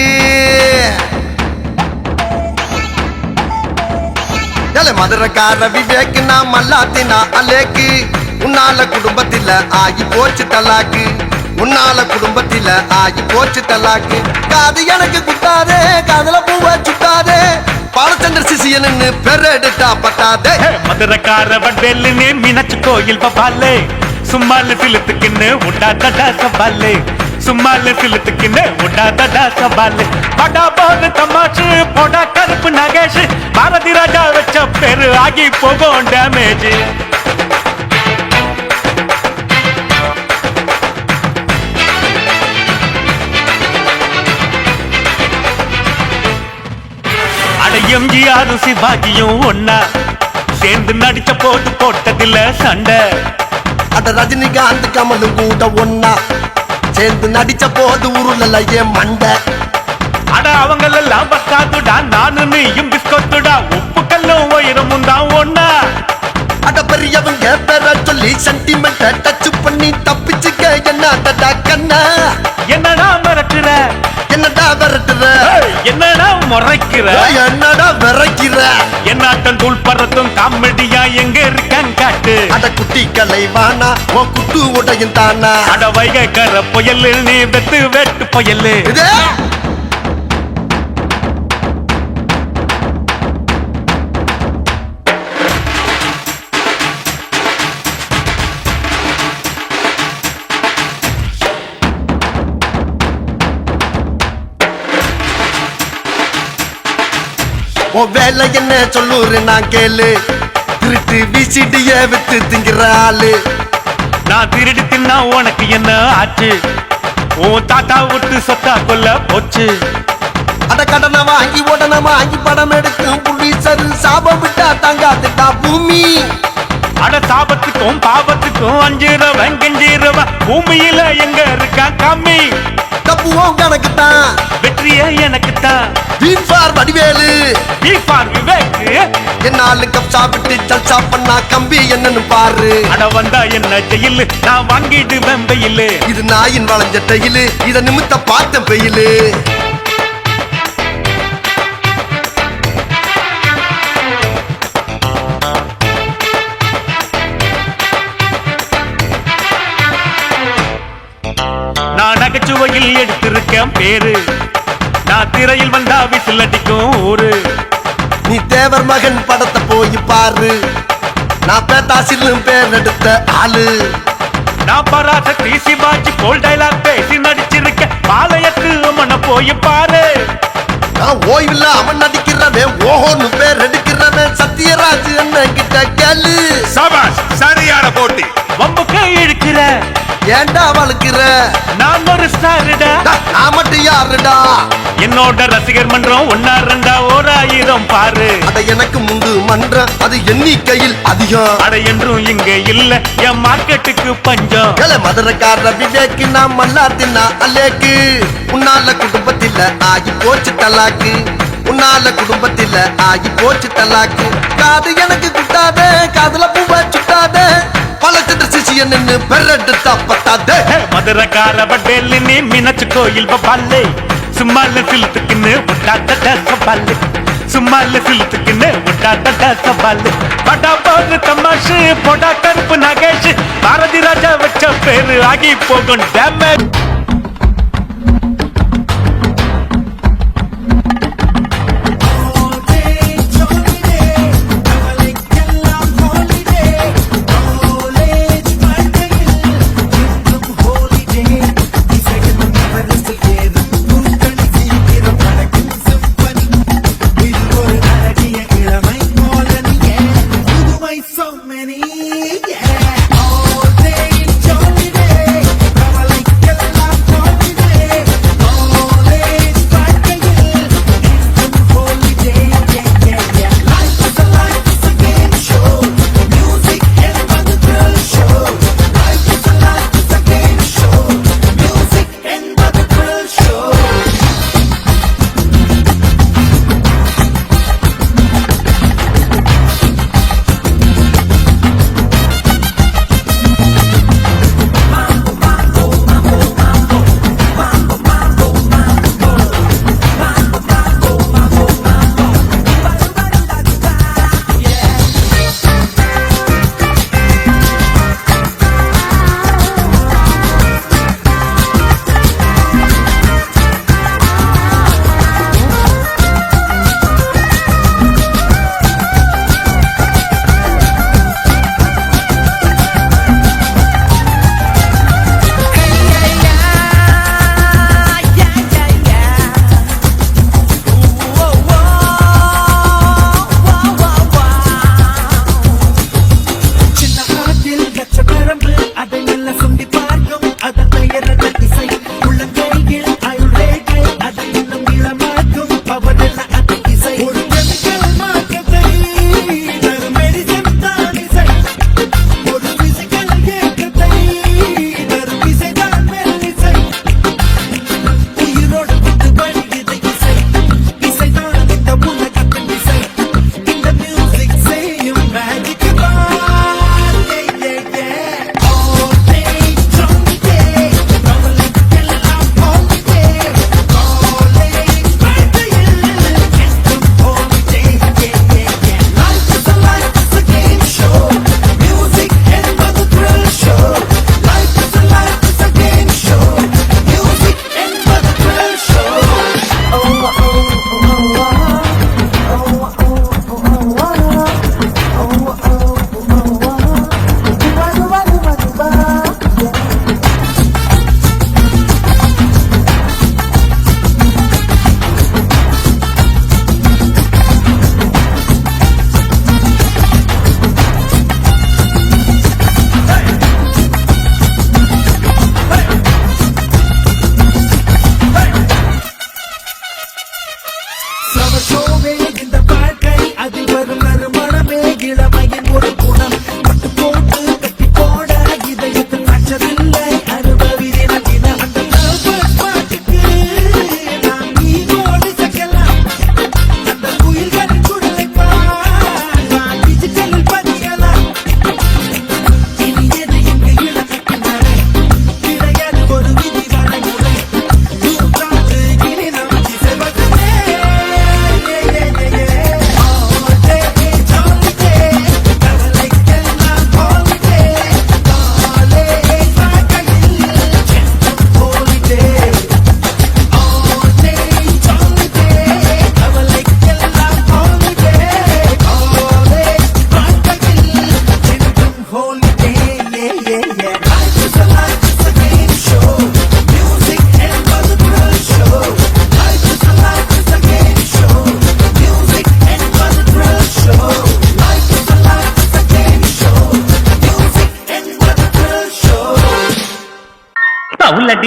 [SPEAKER 1] மதுரக்கார விவேக்கு நான் மல்லாத்தினா அலேக்கு உன்னால குடும்பத்தில ஆகி போச்சு தலாக்கு உன்னால குடும்பத்தில ஆகி போச்சு தலாக்கு காது எனக்கு குத்தாதே காதல பூவ சுத்தாதே பாலச்சந்திர சிசியன்னு பெரெடுத்தா பத்தாதே
[SPEAKER 5] மதுரக்கார வட்டேல்னு மீனாட்சி கோயில் பபாலே சும்மால சிலுத்துக்குன்னு உண்டாதடா சபாலே சும்மால சிலுத்துக்குன்னு உண்டாதடா சபாலே படா போது தமாஷு போடா கருப்பு நகேஷ் பாரதி ராஜா வச்ச பேரு ஆகி போகும் டேமேஜ் எம்ஜிஆரும் சிவாஜியும் ஒன்னா சேர்ந்து நடிச்ச போது போட்டதில்ல சண்டை
[SPEAKER 1] அட ரஜினிகாந்த் கமலும் கூட ஒன்னா சேர்ந்து நடிச்ச போது உருளல ஏன் மண்டை
[SPEAKER 5] அட அவங்களெல்லாம் பத்தாதுடா நானு நீயும் பிஸ்கொட்டுடா உப்பு கல்லும் உயரமும் தான் ஒன்னா
[SPEAKER 1] அட பெரியவங்க பேர சொல்லி சென்டிமெண்ட டச் பண்ணி தப்பிச்சுக்க என்னடா கண்ணா
[SPEAKER 5] என்னடா மிரட்டுற
[SPEAKER 1] என்னடா விரட்டுற
[SPEAKER 5] என்னடா முறைக்கிற
[SPEAKER 1] என்னடா விரைக்கிற
[SPEAKER 5] என்னாட்டம் தூள் பறத்தும் காமெடியா எங்க இருக்கான் காட்டு
[SPEAKER 1] அட குட்டி கலைவானா உன் குட்டு உடையும் தானா
[SPEAKER 5] அட வைகர புயல் நீ வெத்து வெட்டு புயல்
[SPEAKER 1] இதே உன் வேலை என்ன சொல்லூரு நான் கேளு திருட்டு விசிடிய வித்து திங்கிற ஆளு
[SPEAKER 5] நான் திருடி தின்னா உனக்கு என்ன ஆச்சு உன் தாத்தா விட்டு சொத்தா கொல்ல போச்சு
[SPEAKER 1] அட கடனை வாங்கி உடனே வாங்கி படம் எடுக்கும் புலிசரு சாபம் விட்டா தங்காதுட்டா பூமி
[SPEAKER 5] அட சாபத்துக்கும் பாபத்துக்கும் அஞ்சிரவன் கெஞ்சிரவன் பூமியில எங்க இருக்கா கம்மி
[SPEAKER 1] தப்புவோம் கணக்கு தான்
[SPEAKER 5] வெற்றியே எனக்கு தான்
[SPEAKER 1] வடிவேலு
[SPEAKER 5] விவேக்
[SPEAKER 1] என்னாலும் கப்சா விட்டு ஜல்சா பண்ணா கம்பி என்னன்னு பாரு
[SPEAKER 5] அட வந்தா என்ன ஜெயிலு நான் வாங்கிட்டு வெம்பையிலு
[SPEAKER 1] இது நாயின் வளைஞ்ச டையிலு இத நிமித்த பார்த்த பெயிலு
[SPEAKER 5] நான் நகைச்சுவையில் எடுத்திருக்கேன் பேரு நான் திரையில் வந்தா விசில் அடிக்கும் ஊரு
[SPEAKER 1] நீ தேவர் மகன் படத்தை போய் பாரு நான் பேத்தாசிலும் பேர் எடுத்த ஆளு
[SPEAKER 5] நான் பராசக்தி சிவாஜி போல் டைலாக் பேசி நடிச்சிருக்க பாளையத்து மன போய் பாரு
[SPEAKER 1] நான் ஓய்வில்ல அவன் நடிக்கிறவன் ஓஹோன்னு பேர் எடுக்கிறவன் சத்யராஜ் என்ன கிட்ட கேளு
[SPEAKER 7] சபாஷ் சரியான போட்டி
[SPEAKER 5] வம்புக்கு இழுக்கிற
[SPEAKER 1] ஏண்டா வளர்க்கிற
[SPEAKER 5] நான் ஒரு ஸ்டாருடா
[SPEAKER 1] நான் மட்டும் யாருடா
[SPEAKER 5] என்னோட ரசிகர் மன்றம் ஒன்னா ரெண்டா 1000 பாரு
[SPEAKER 1] அட எனக்கு முண்டு மன்றம் அது எண்ணிக்கையில் அதிகம்
[SPEAKER 5] அட என்றும் இங்க இல்ல என் மார்க்கெட்டுக்கு பஞ்சம்
[SPEAKER 1] மதுரக்கார விவேக்கு நான் மல்லாத்தினா அலேக்கு உன்னால குடும்பத்தில ஆகி போச்சு தலாக்கு உன்னால குடும்பத்தில ஆகி போச்சு தலாக்கு காது எனக்கு குட்டாதே காதுல பூவ சுட்டாதே பாலச்சந்திர சிசியன்னு பெரெடுத்தா பத்தாதே
[SPEAKER 5] மதுரக்கார வட்டேல் நீ மீனாட்சி கோயில் பபாலே சும்மால சிலுத்துக்குன்னு உண்டாதட சபாலே சும்மால சிலுத்துக்குன்னு உண்டாதட சபாலே படா போது தமாஷு போடா கருப்பு நகேஷ் பாரதி ராஜா வச்ச பேரு ஆகி போகும் டேமேஜ்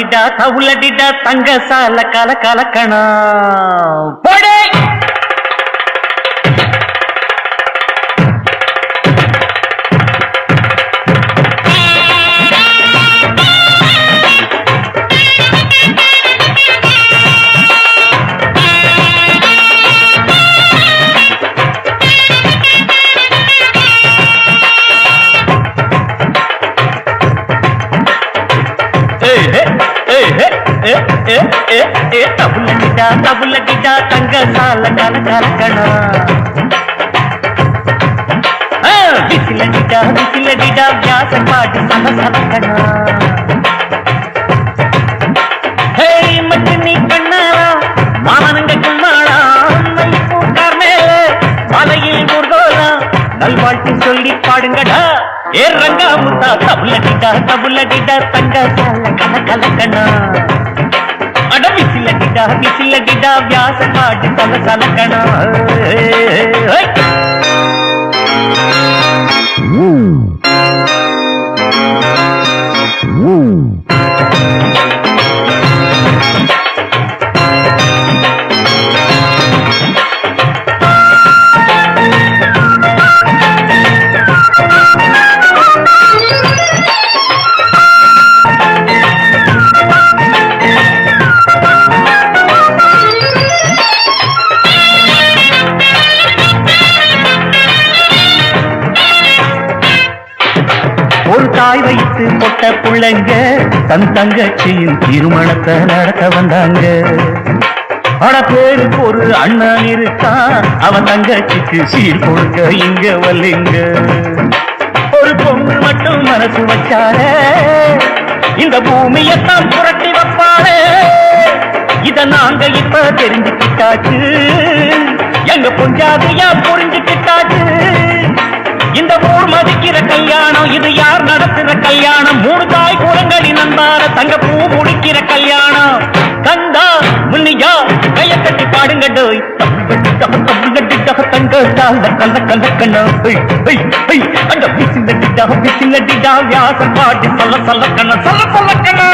[SPEAKER 5] தவுலடிடா தவுலடிடா தங்க சால கல கலக்கணும் போடே தவுலடிடா தவுலடிடா தங்க சால கல கலக்கணும் விசிலடிடா விசிலடிடா வியாச பாட்டு சல சலக்கணும் ஹே மட்டு நீ கண்ணாளா மாமனங்க கும்மாளா பூக்கார் மேல மலையில் முருகோலா நல்வாழ்த்து சொல்லி பாடுங்கடா ஏ ரங்கா முத்தா தவுலடிடா தவுலடிடா தங்க சால கல கலக்கணும் அட விசிலடிடா விசிலடிடா வியாச பாட்டு சல சலக்கணும் ஒரு தாய் வைத்து பொட்ட புள்ளைங்க தன் தங்கச்சியின் திருமணத்தை நடத்த வந்தாங்க அட பேருக்கு ஒரு அண்ணன் இருக்கான் அவன் தங்கச்சிக்கு சீர் கொடுக்க இங்க வல்லிங்க ஒரு பொண்ணு மட்டும் மனசு வச்சாரே இந்த பூமியத்தான் புரட்டி வைப்பாளே இத நாங்க இப்ப தெரிஞ்சுக்கிட்டாச்சு எங்க பொஞ்சாதியா புரிஞ்சுக்கிட்டாச்சு இந்த ஊர் மதிக்கிற கல்யாணம் இது யார் நடத்துற கல்யாணம் மூணு தாய் குலங்களின் அன்பார தங்க பூ முடிக்கிற கல்யாணம் கந்தா முன்னியா கைய கட்டி பாடுங்கடோ தங்க சால கல்ல கலக்கணும் அந்த விசிலடிடா வியாச பாட்டு சொல்ல சொல்லக்கணும் சொல்ல சொல்லக்கணும்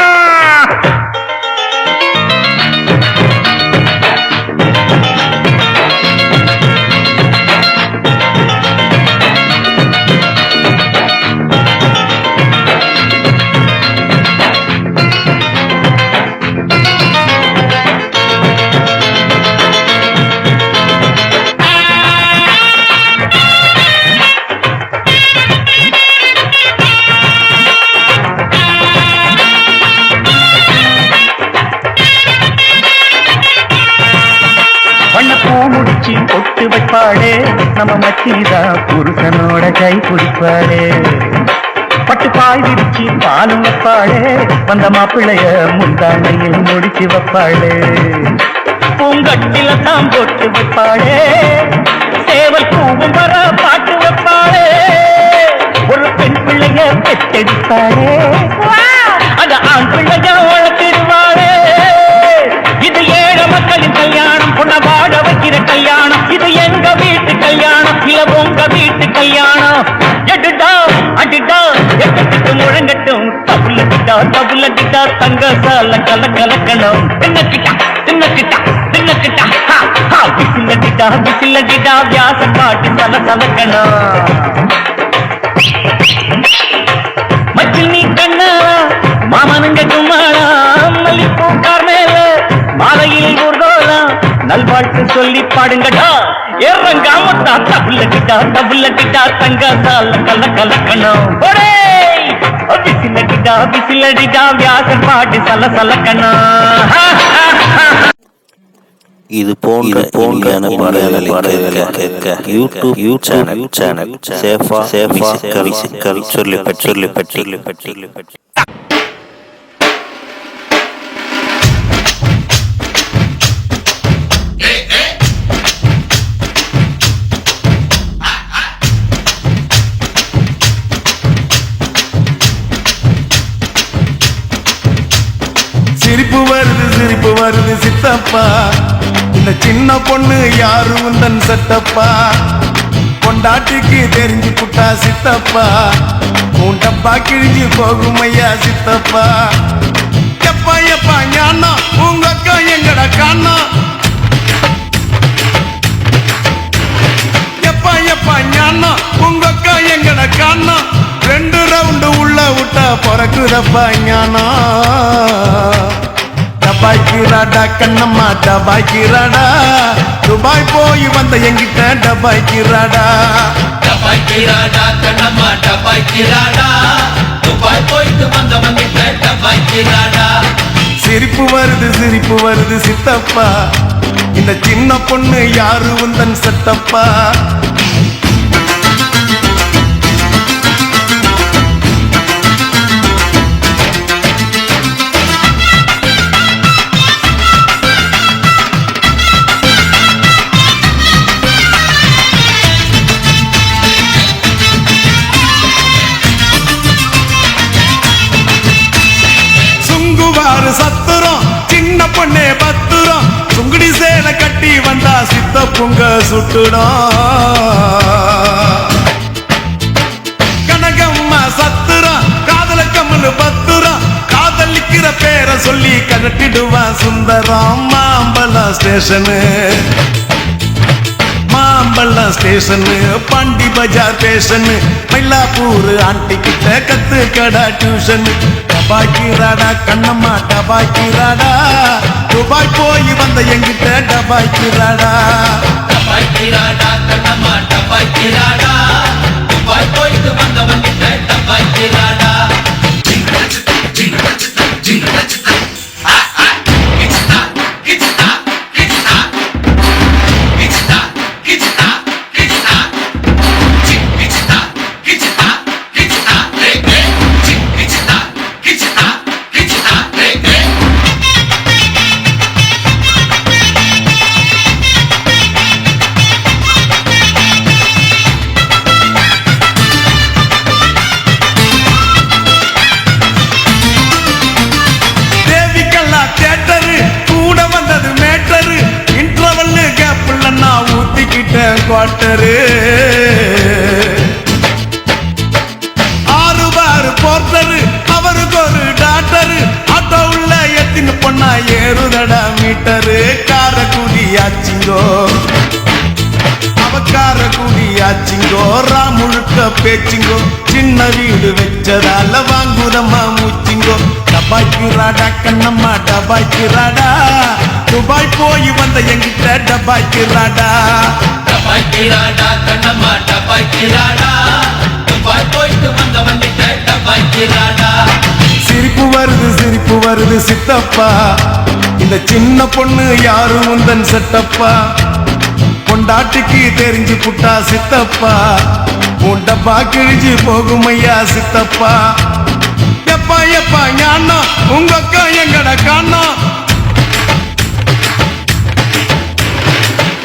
[SPEAKER 5] பொட்டு வைப்பாளே நம்ம மச்சிதா புருஷனோட கை குடிப்பாளே பட்டு பாய் விரிச்சு பாலும் வைப்பாளே வந்த மாப்பிள்ளைய முந்தானையில் முடிச்சு வைப்பாளே பூங்கட்டில தான் பொட்டு வைப்பாளே சேவல் பூவும் வர பாட்டு வைப்பாளே ஒரு பெண் பிள்ளைய பெற்றெடுப்பாளே அந்த ஆண் பிள்ளைய வளர்த்திடுவாளே இது ஏழ மக்களின் கல்யாணம் பொண்ண வாழ வைக்கிற கல்யாணம் இது எங்க வீட்டு கல்யாணம் இல்ல உங்க வீட்டு கல்யாணம் எடுடா அடிடா எட்டு முழங்கட்டும் தவுலடிடா தவுலடிடா தங்க சால கல கலக்கணும் தின்னக்கிட்டா தின்னக்கிட்டா தின்னக்கிட்டா விசிலடிடா விசிலடிடா வியாச பாட்டு சல சலக்கணும் மச்சில் நீ கண்ணா மாமனுங்க கும்மாளா மல்லிப்பூக்கார் மேல மாலையில் ஊர்கோலா நல்வாழ்த்து சொல்லி பாடுங்கடா ஏறங்காமத்தா தவுலடிடா தங்க சால கல கலக்கணும் விசிலடிடா விசிலடிடா வியாச பாட்டு சல சலக்கணும்
[SPEAKER 9] இது போன்ற பாடல்களை கேட்க யூடியூப் சேனல் சேஃபா விசிக்கல் சொல்லிப்பட்டி
[SPEAKER 7] சிரிப்பு வருது சித்தப்பா இந்த சின்ன பொண்ணு யாரு உந்தன் சட்டப்பா பொண்டாட்டிக்கு தெரிஞ்சு புட்டா சித்தப்பா உன் டப்பா கிழிஞ்சு போகும் ஐயா சித்தப்பா எப்பா எப்பா ஞானா உங்க அக்கா எங்கட காணா எப்பா எப்பா ஞானா உங்க அக்கா எங்கட காணா 2 ரவுண்டு உள்ள விட்டா பிறக்குதப்பா ஞானா டபாய்க்கிறாடா கண்ணம்மா டபாய்க்கிறாடா துபாய் போய் வந்த எங்கிட்ட டபாய்க்கிறாடா
[SPEAKER 3] டபாய்க்கிறாடா கண்ணம்மா டபாய்க்கிறாடா துபாய் போயிட்டு வந்தவங்கிட்ட டபாய்க்கிறாடா
[SPEAKER 7] சிரிப்பு வருது சித்தப்பா இந்த சின்ன பொண்ணு யாரு உந்தன் சட்டப்பா சத்துரம் சின்ன பொண்ணே பத்துரம் சுங்குடி சேலை கட்டி வந்தா சித்த பொங்க சுட்டுடும் கனகம்மா சத்துரம் காதல கம்மனு பத்துரம் காதலிக்கிற பேரை சொல்லி கட்டிடுவான் சுந்தரம் மாம்பழம் ஸ்டேஷனு பாண்டி பஜார் ஸ்டேஷன் மயிலாப்பூர் ஆண்டி கிட்ட கத்து கடா டியூஷன் டபாய்க்கிறாடா கண்ணம்மா டபாய்க்கிறாடா துபாய் போய் வந்த எங்கிட்ட டபாய்க்கிறாடா
[SPEAKER 3] டபாய்க்கிறாடா கண்ணம்மா டபாய்க்கிறாடா துபாய் போயிட்டு வந்தவங்கிட்ட டபாய்க்கிறாடா
[SPEAKER 7] குவார்டரு 6 பார் போர்ட்டரு அவருக்கு ஒரு டாக்டரு ஆட்டோ உள்ள எத்தின்னு பொண்ணா ஏறுதடா மீட்டரு காரக்குடி ஆச்சிங்கோ அவக்கார குடி ஆச்சிங்கோ முழுக்க பேச்சிங்கோ சின்ன வீடு வச்சதால வாங்குதம்மா மூச்சிங்கோ டபாய்க்கிறாடா கண்ணம்மா டபாய்க்கிறாடா துபாய் போய் வந்த எங்கிட்ட டபாய்க்கிறாடா
[SPEAKER 3] டபாய்க்கிறாடா கண்ணம்மா டபாய்க்கிறாடா துபாய் போயிட்டு வந்தவங்கிட்ட டபாய்க்கிறாடா
[SPEAKER 7] சிரிப்பு வருது சித்தப்பா இந்த சின்ன பொண்ணு யாரு உந்தன் செட்டப்பா பொண்டாட்டிக்கு தெரிஞ்சு புட்டா சித்தப்பா உன் டப்பா கிழிஞ்சு போகும் ஐயா சித்தப்பா எப்பா எப்பா ஞானா உங்க அக்கா எங்கட காணா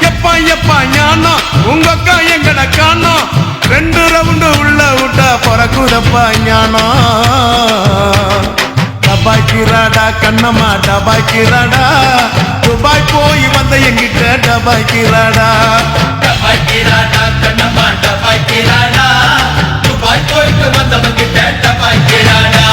[SPEAKER 7] எப்பா எப்பா ஞானா உங்க அக்கா எங்கட காணா 2 ரவுண்டு உள்ள விட்டா பிறக்குதப்பா ஞானா டபாய்க்கிறாடா கண்ணம்மா டபாய்க்கிறாடா துபாய் போய் வந்த எங்கிட்ட டபாய்க்கிறாடா
[SPEAKER 3] டபாய்க்கிறாடா கண்ணம்மா டபாய்க்கிறாடா துபாய் போயிட்டு வந்தவங்கிட்ட டபாய்க்கிறாடா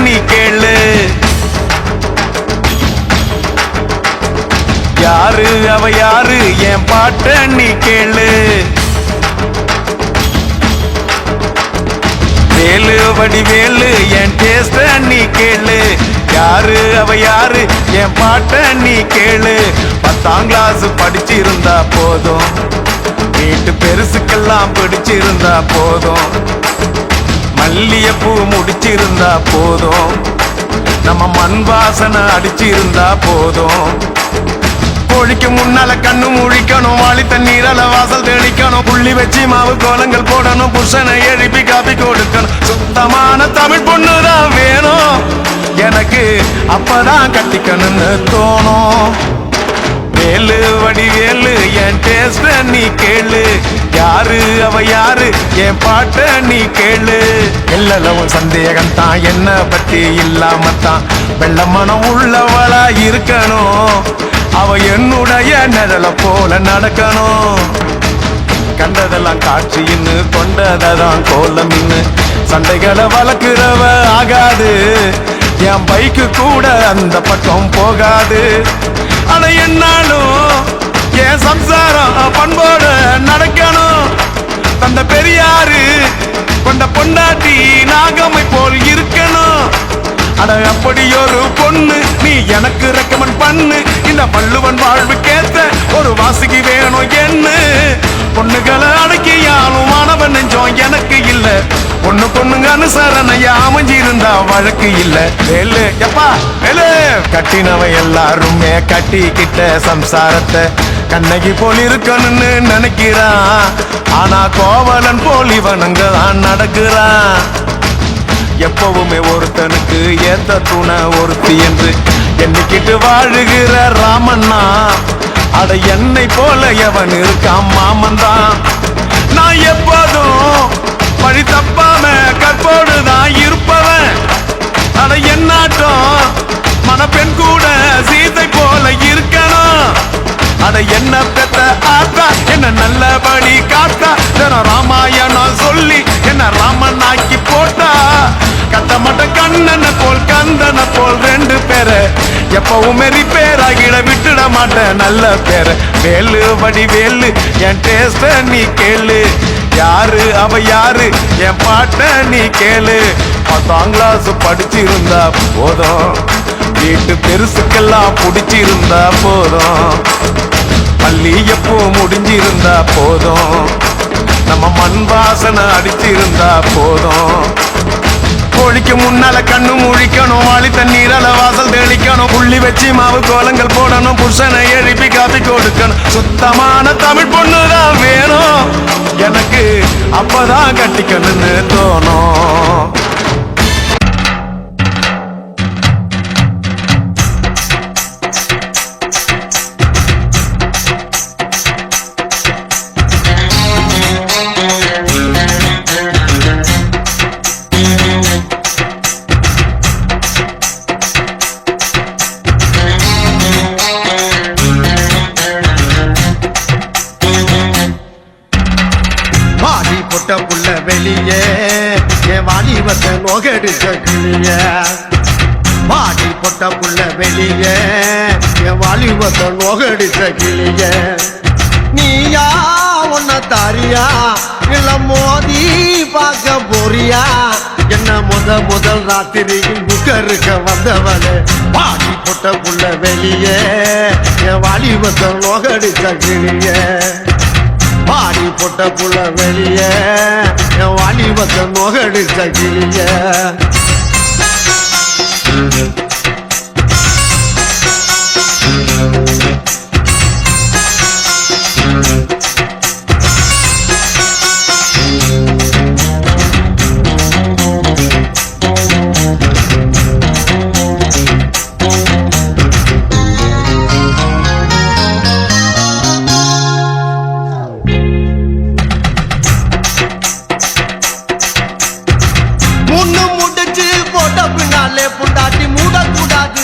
[SPEAKER 7] நீ கேளு யாரு அவ யாரு என் பாட்ட நீ கேளு வேலு வடிவேலு என் டேஸ்ட நீ கேளு யாரு அவ யாரு என் பாட்ட நீ கேளு 10ஆம் கிளாஸ் படிச்சிருந்தா போதும் வீட்டு பெருசுக்கெல்லாம் பிடிச்சிருந்தா போதும், மல்லிகைப்பூ முடிச்சிருந்தா போதும், நம்ம மண் வாசனை அடிச்சிருந்தா போதும். கோழிக்கு முன்னால கண்ணு முழிக்கணும், வாளி தண்ணீரால வாசல் தெளிக்கணும், புள்ளி வச்சு மாவு கோலங்கள் போடணும், புருஷனை எழுப்பி காப்பி கொடுக்கணும். சுத்தமான தமிழ் பொண்ணுதான் வேணும் எனக்கு, அப்பதான் கட்டிக்கணும்னு தோணும். வேலு வடிவேலு என் டேஸ்ட நீ கேளு, யாரு அவ யாரு என் பாட்ட நீ கேளு. எல்லளவும் சந்தேகம் தான் என்ன பத்தி இல்லாமத்தான், வெள்ள மனம் உள்ளவளா இருக்கணும், அவ என்னுடைய நிழல போல நடக்கணும். கண்டதெல்லாம் காட்சின்னு கொண்டதான் கோலமின்னு, சண்டைகளை வளர்க்கிறவ ஆகாது, என் பைக்கு கூட அந்த பக்கம் போகாது. ஆனா என்னாலும் என் சம்சாரம் பண்போட நடக்கணும். தந்த பெரியாரு கொண்ட பொண்டாட்டி நாகமை போல் இருக்கணும். அட அப்படி ஒரு பொண்ணு நீ எனக்கு ரெக்கமெண்ட் பண்ணு, இந்த வள்ளுவன் வாழ்வுக்கேத்த ஒரு வாசிக்கு வேணும் என்ன. பொண்ணுகளை அடக்கியாலும் மாணவன் நெஞ்சம் எனக்கு இல்ல, பொண்ணு பொண்ணுங்க அனுசரணையா அமைஞ்சிருந்தா வழக்கு இல்ல. வேலு எப்பா வேலு, கட்டினவ எல்லாருமே கட்டிக்கிட்ட சம்சாரத்தை கண்ணகி போல் இருக்கணும்னு நினைக்கிறான், ஆனா கோவலன் போல் இவனுங்க தான் நடக்கிறான். எப்பவுமே ஒருத்தனுக்கு ஏத்த துணை ஒருத்தி என்று எண்ணிக்கிட்டு வாழுகிற ராமண்ணா, அட என்னை போல எவன் இருக்கான் மாமன் தான். நான் எப்போதும் பழி தப்பாம கற்போடுதான் இருப்பவன், அட என்னாட்டம் மணப்பெண் கூட சீதை போல இருக்கணும். அட என்ன பெத்த ஆத்தா என்ன நல்லபடி காத்தா, தினம் ராமாயணம் சொல்லி என்ன ராமன் ஆக்கி போட்டா. கத்த மட்ட கண்ணனை போல் கந்தனை போல் ரெண்டு பேரை எப்பவுமே ரிப்பேர் ஆகிட விட்டுட மாட்டேன் நல்ல பேரை. வேலு வடி வேலு என் டேஸ்ட நீ கேளு, யாரு அவ யாரு என் பாட்ட நீ கேளு. 10ஆம் கிளாஸ் படிச்சிருந்தா போதும், வீட்டு பெருசுக்கெல்லாம் பிடிச்சிருந்தா போதும், மல்லிகைப்பூ முடிஞ்சிருந்தா போதும், நம்ம மண் வாசனை அடிச்சிருந்தா போதும். கோழிக்கு முன்னால கண்ணு முழிக்கணும், வாளி தண்ணீரால வாசல் தெளிக்கணும், புள்ளி வச்சு மாவு கோலங்கள் போடணும், புருஷனை எழுப்பி காப்பி கொடுக்கணும். சுத்தமான தமிழ் பொண்ணுதான் வேணும் எனக்கு, அப்பதான் கட்டிக்கணும்னு தோணும்.
[SPEAKER 1] புள்ள வெளியே என் வாலிபத்தை நோகடிச்ச கிளிய, பாடி பொட்ட புள்ள வெளியே என் வாலிபத்தை நோகடிச்ச கிளிய. நீயா உன்ன தாரியா இல்ல மோதி பார்க்க போறியா, என்ன முதல் ராத்திரியில் முகருக்க வந்தவளே. பாடி பொட்ட புள்ள வெளியே என் வாலிபத்தை நோகடிச்ச கிளிய, பாடி போட்ட புள்ள வெளிய என் வாலிபத்தை நோகடிச்ச கிளிய. புண்டாட்டி மூடக்கூடாது,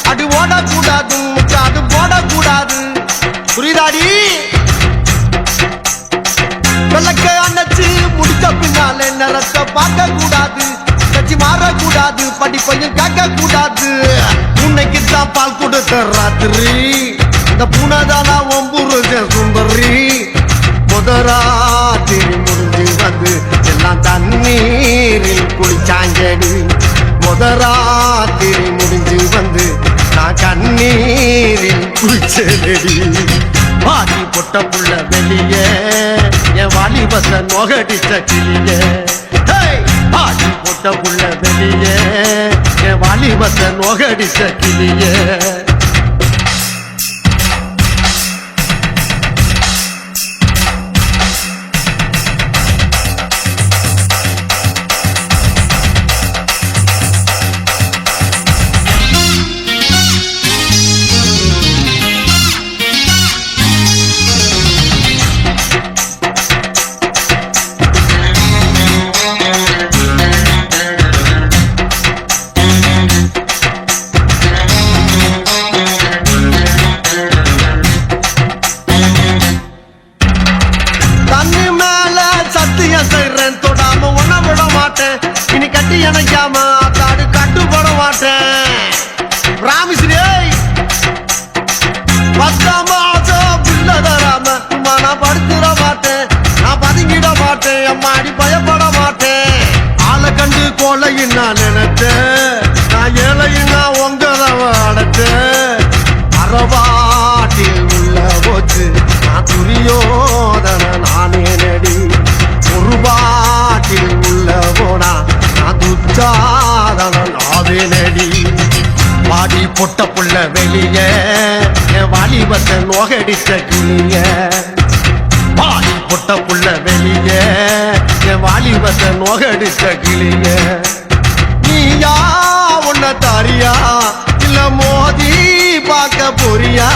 [SPEAKER 1] அடி ஓடக்கூடாது, முக்காது போடக்கூடாது, புரியுதாடி. விளக்க அணைச்சு முடிச்ச பின்னாலே நிறத்தை பார்க்க கூடாது, கட்சி மாறக்கூடாது, படிப்பையும் கேட்க கூடாது. உன்னைக்கு தான் பால் கொடுத்த ராத்திரி, இந்த பூனைதானா ஒம்புருஜ சுந்தரி. முதராத்திரி முடிஞ்சு வந்து எல்லாம் தண்ணீரில் குளிச்சாங்கடி, முதராத்திரி முடிஞ்சு வந்து நான் கண்ணீரில் குளிச்சேடி. பாதி பொட்ட புள்ள வெளியே என் வாலிபத்தை நோகடிச்ச கிளியே பாதி பொட்ட புள்ள வெளியே என் வாலிபத்தை நோகடிச்ச கிளியே நினைக்காம அத்தாடு கட்டுப்பட மாட்டேன் ராமிஸ்ரே 10 மாசம் புள்ள தராம நான் படுத்துட மாட்டேன் நான் பதுங்கிட மாட்டேன் அம்மாடி பயப்பட மாட்டேன் ஆளை கண்டு கொலையும் நான் நினைச்சேன் நான் ஏழையும் நான் உங்கதவ அடைச்சேன் அறவாட்டில் உள்ள போச்சு நான் துரியோதன நானே நடி ஒரு பாட்டில் உள்ள போனா நடி வாடி பொட்ட புள்ள வெளிய என் வாலிபத்தை நோகடிச்ச கிளிய வாடி பொட்ட புள்ள வெளிய என் வாலிபத்தை நோகடிச்ச கிளிய நீயா உன்ன தாரியா இல்ல மோதி பார்க்க போறியா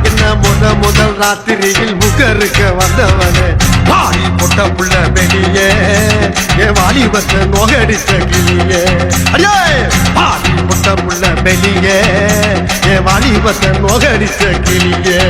[SPEAKER 1] என்ன முதல் ராத்திரியில் முகருக்க வந்தவனே வாடி பொட்ட புள்ள வெளியே என் வாலிபத்தை நோகடிச்ச கிளியே அடியே வாடி பொட்ட புள்ள வெளியே என் வாலிபத்தை நோகடிச்ச கிளியே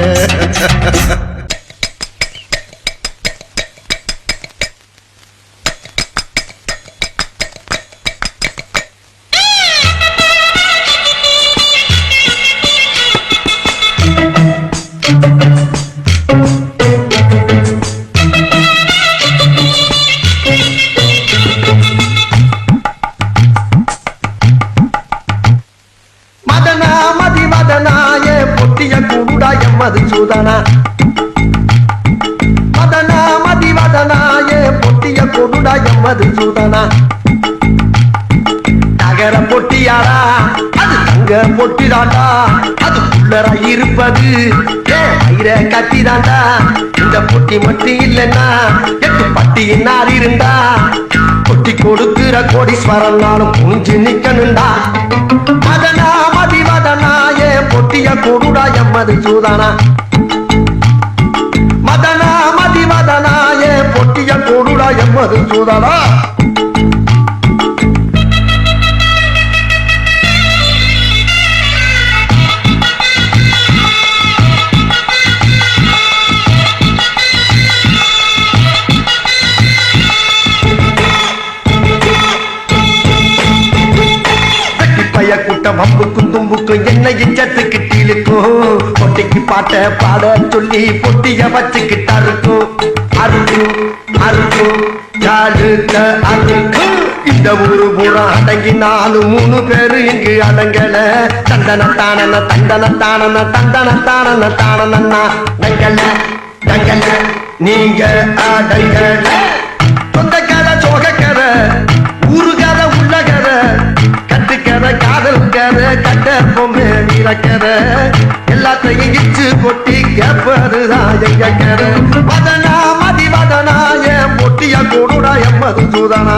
[SPEAKER 1] மதுசூதனா மதனா மதிவதனா ஏ பொட்டிய கொடுடா மதுசூதனா தகர பொட்டியாரா அது தங்க பொட்டிதாண்டா அது உள்ளர இருப்பது ஏன் வயிற கட்டிதாண்டா இந்த பொட்டி மட்டும் இல்லைன்னா 8 பட்டியின் நார் இருந்தா பொட்டி கொடுக்கிற கோடீஸ்வரனாலும் புனிஞ்சு நிக்கணுண்டா மதனா மதிவதனா ஏ பொட்டிய கொடுடா மதுசூதனா மதனா மதிவதனா ஏ பொட்டிய கொடுடா மதுசூதனா வம்புக்கும் தும்புக்கும் என்ன இச்சத்துக்கிட்டு இழுக்கும் பொட்டிக்கு பாட்ட பாட சொல்லி பொட்டிய வச்சுக்கிட்டா இருக்கும் அருக்கும் அருக்கும் ஜாடுக்க அருக்கும் இந்த ஊரு பூரா அடங்கி 4-3 பேரு இங்கு அடங்கல தந்தன தானன தந்தன தானன தந்தன தானன தானனா டங்கல டங்கல நீங்க அடங்கல சொந்தக்கார சோகக்கார ஊருக்கார உள்ளக்கார கட்டுக்கற காதல்கார கட்ட பொம்மை இறக்கற எல்லாத்தையும் இச்சு கொட்டி கேப்பதுதான் எங்க கர மதனா மதிவதனா என் பொட்டிய கொடுடா மதுசூதனா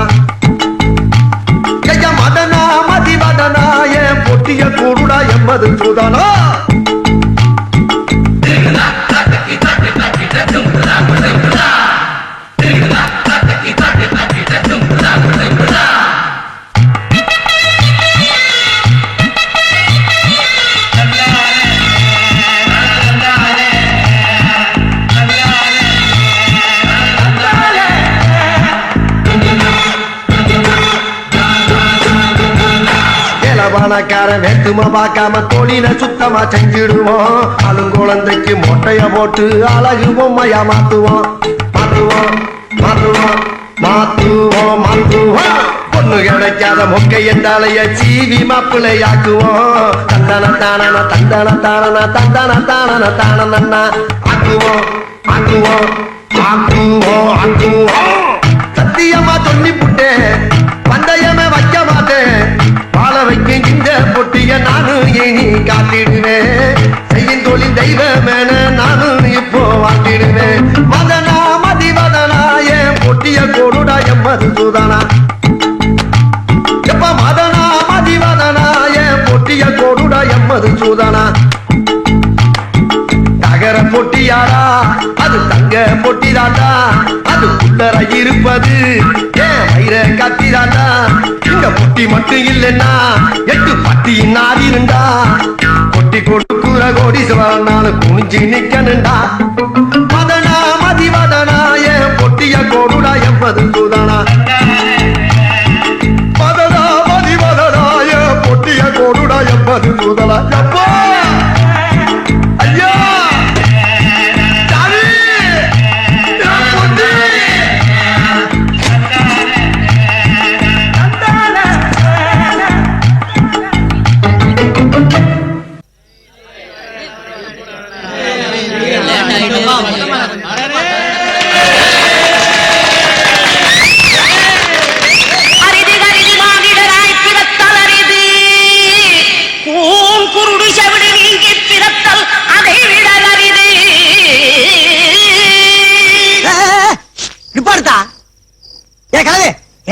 [SPEAKER 1] ஐயா மதனா மதிவதனா என் பொட்டிய கொடுடா மதுசூதனா பணக்காரன் வேட்டுமா பார்க்காம தொழில சுத்தமா செஞ்சிடுவோம் அலுங்குழந்தைக்கு மொட்டைய போட்டு அழகு பொம்மையா மாத்துவோம் மாத்துவோம் மாத்துவோம் மாத்துவோம் மாத்துவோம் பொண்ணு கிடைக்காத மொக்கை என்றாலைய சீவி மாப்பிள்ளையாக்குவோம் தந்தன தானன தந்தன தானன தந்தன தானன தானனா ஆக்குவோம் ஆக்குவோம் ஆக்குவோம் ஆக்குவோம் சத்தியமா சொல்லி புட்டேன் பந்தயமே வைக்க மாட்டேன் வாழ வைக்கும் இந்த பொட்டிய நானும் இனி காத்திடுவேன் செய்யும் தொழில் தெய்வமேன நானும் இப்போ வாழ்த்திடுவேன் மதனா மதிவதனா என் பொட்டிய கொடுடா எம்மது சூதனா எப்ப மதனா மதிவதனா என் பொட்டிய கொடுடா எம்மது சூதனா தகர பொட்டியாரா அது தங்க பொட்டிதாண்டா அது உள்ளர இருப்பது ஏன் வயிற கத்திதாண்டா இங்க பொட்டி மட்டும் இல்லைன்னா 8 பட்டியின் நாரிருண்டா பொட்டி கொடுக்குற கோடீஸ்வரன் நானு குனிஞ்சு நிக்கணுண்டா மதனா மதிவதனா என் பொட்டிய கொடுடா எவ்வது சூதனா மதனா மதிவதனா என் பொட்டிய கொடுடா எவ்வது சூதனா எப்பா ஐயா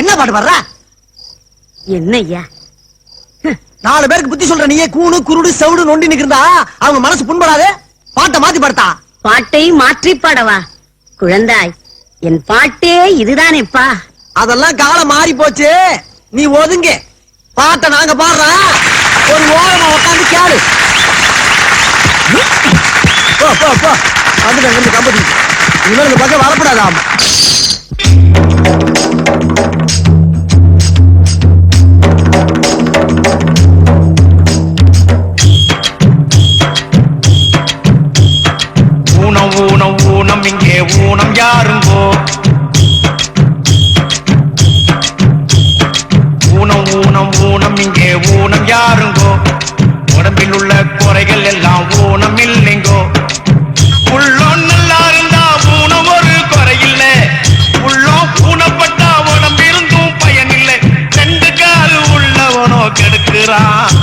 [SPEAKER 2] என்ன பாட்டு பாடுற
[SPEAKER 10] என்னய்யா
[SPEAKER 2] 4 பேருக்கு புத்தி சொல்ற நீயே கூணு குருடு செவுடு நொண்டி நிக்கிறதா அவங்க மனசு புண்படாதே பாட்டை மாத்தி பாடுத்தா
[SPEAKER 10] பாட்டை மாற்றி பாடவா குழந்தாய் என் பாட்டே இதுதானேப்பா
[SPEAKER 2] அதெல்லாம் காலம் மாறி போச்சு நீ ஒதுங்க பாட்டை நாங்க பாடுறோம் ஒரு ஓரமா உட்காந்து கேளு போ போ போ வந்து கம்பெனி இவனுக்கு பக்கம் வரப்படாதாம்
[SPEAKER 5] ஊனம் ஊனம் ஊனம் இங்கே ஊனம் யாருங்கோ ஊனம் ஊனம் ஊனம் இங்கே ஊனம் யாருங்கோ உடம்பில் உள்ள குறைகள் எல்லாம் ஊனம் இல்லைங்கோ உள்ளம் நல்லா இருந்தா ஊனம் ஒரு குறையில்லை உள்ளம் ஊனப்பட்டா உடம்பு இருந்தும் பயனில்லை 2 கால் உள்ளவனோ கெடுக்கிறான்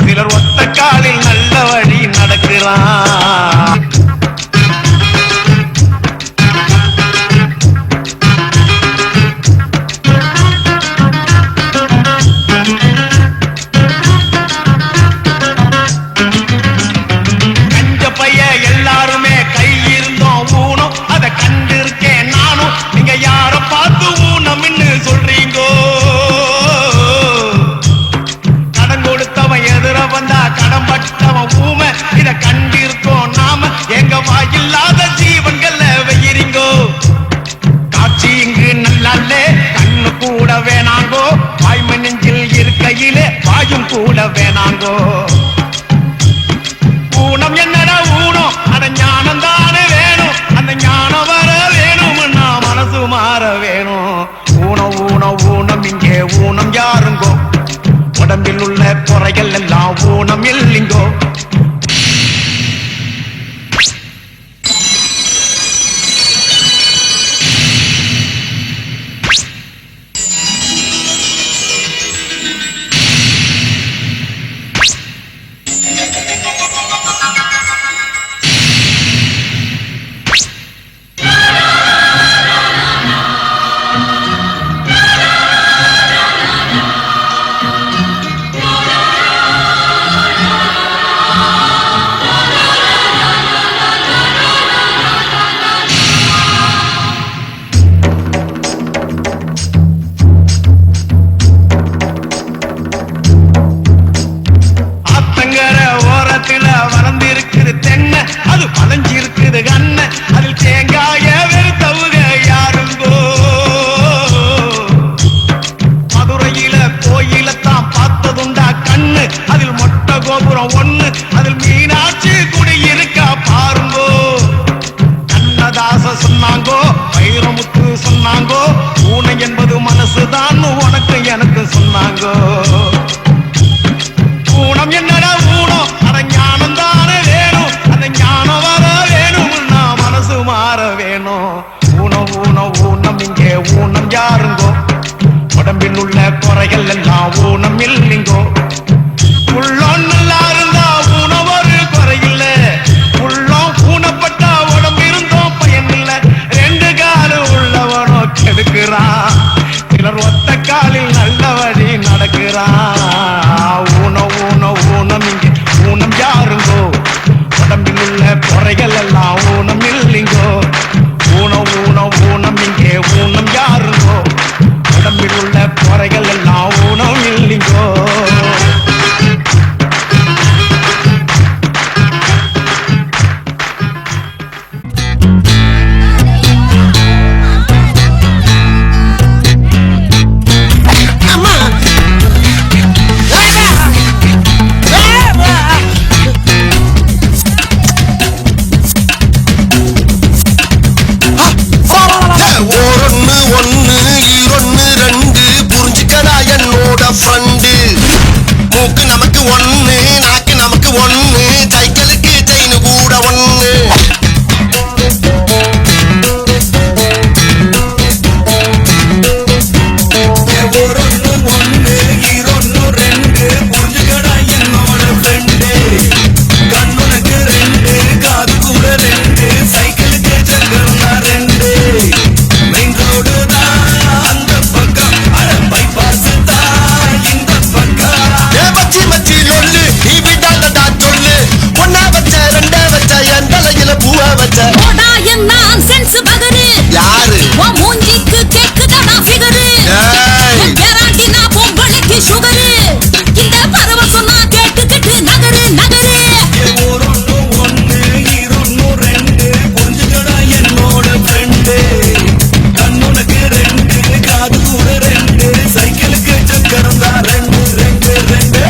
[SPEAKER 5] சிலர் ஒத்த காலில் நல்ல வழி நடக்கிறான் இல்லாத ஜீவன்கள் வெயிரிங்கோ காட்சி இங்கு நல்லாலே கண்ணு கூட வேணாங்கோ வாய்மை நெஞ்சில் இருக்கையிலே வாயும் கூட வேணாங்கோ ஊனம் என்னடா ஊனம் அட ஞானம் தானே வேணும் அந்த ஞானம் வர வேணும்னா மனசு மாற வேணும் ஊனம் ஊனம் ஊனம் இங்கே ஊனம் யாருங்கோ உடம்பில் உள்ள குறைகள் எல்லாம் ஊனம் இல்லைங்கோ
[SPEAKER 1] ஒண்ணு நாக்கு நமக்கு ஒண்ணு சைக்கிளுக்கு செயின் கூட ஒண்ணு யாரு
[SPEAKER 6] மூஞ்சிக்கு கேக்குதா ஃபிகரு கேராண்டி நான் பொம்பளைக்கு சுகரு இந்த பரவசம் நான் கேட்டுக்கிட்டு நகரு நகரு
[SPEAKER 7] சைக்கிளுக்கு சக்கரம் தான் ரெண்டு ரெண்டு ரெண்டு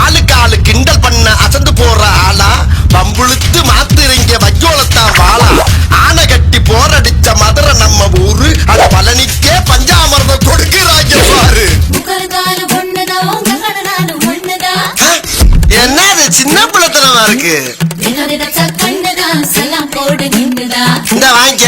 [SPEAKER 1] ஆளுக்கு ஆளு கிண்டல் பண்ண அசந்து போற ஆளா பம்புழுத்து மாத்துறீங்க வைக்கோலத்தான் வாழா ஆனை கட்டி போரடிச்ச மதுரை நம்ம ஊரு அது பழனிக்கே பஞ்சாமிர்தம் கொடுக்கிறாங்க பாரு என்னது சின்ன பிள்ளைத்தனமா இருக்கு இந்த வாங்க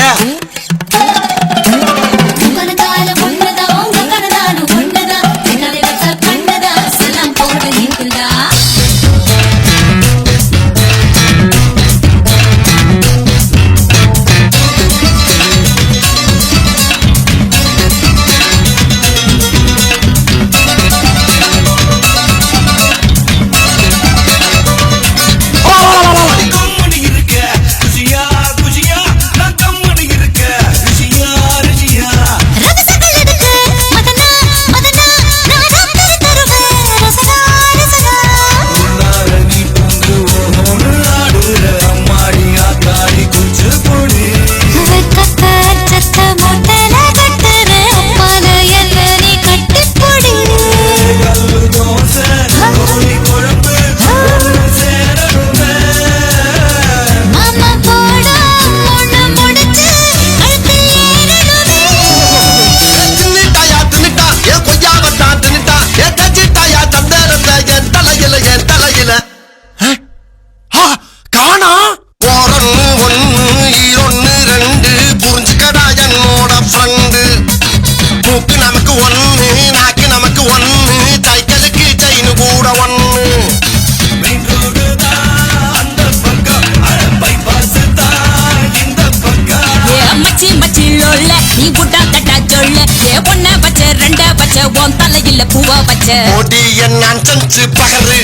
[SPEAKER 1] நான் செஞ்சு பகரு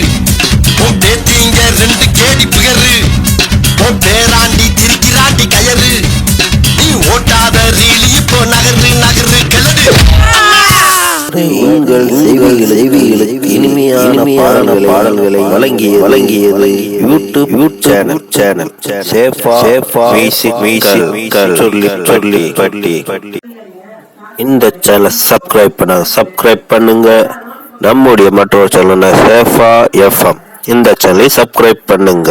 [SPEAKER 1] உன் பேத்திங்க ரெண்டு கேடி பிகரு உன் பேராண்டி திரிக்கிறாண்டி கயறு நீ ஓட்டாத ரீலி இப்போ நகரு நகரு கிளறு
[SPEAKER 9] உங்கள் செய்திகளுக்கு இனிமையான பாடல்களை வழங்கியது யூடியூப் சேனல் சேஃபா மியூசிக் சொல்லி இந்த சேனலை சப்ஸ்கிரைப் பண்ணுங்க. நம்முடைய மற்றொரு சேனல் சேஃபா எஃப்எம், இந்த சேனலை சப்ஸ்கிரைப் பண்ணுங்க.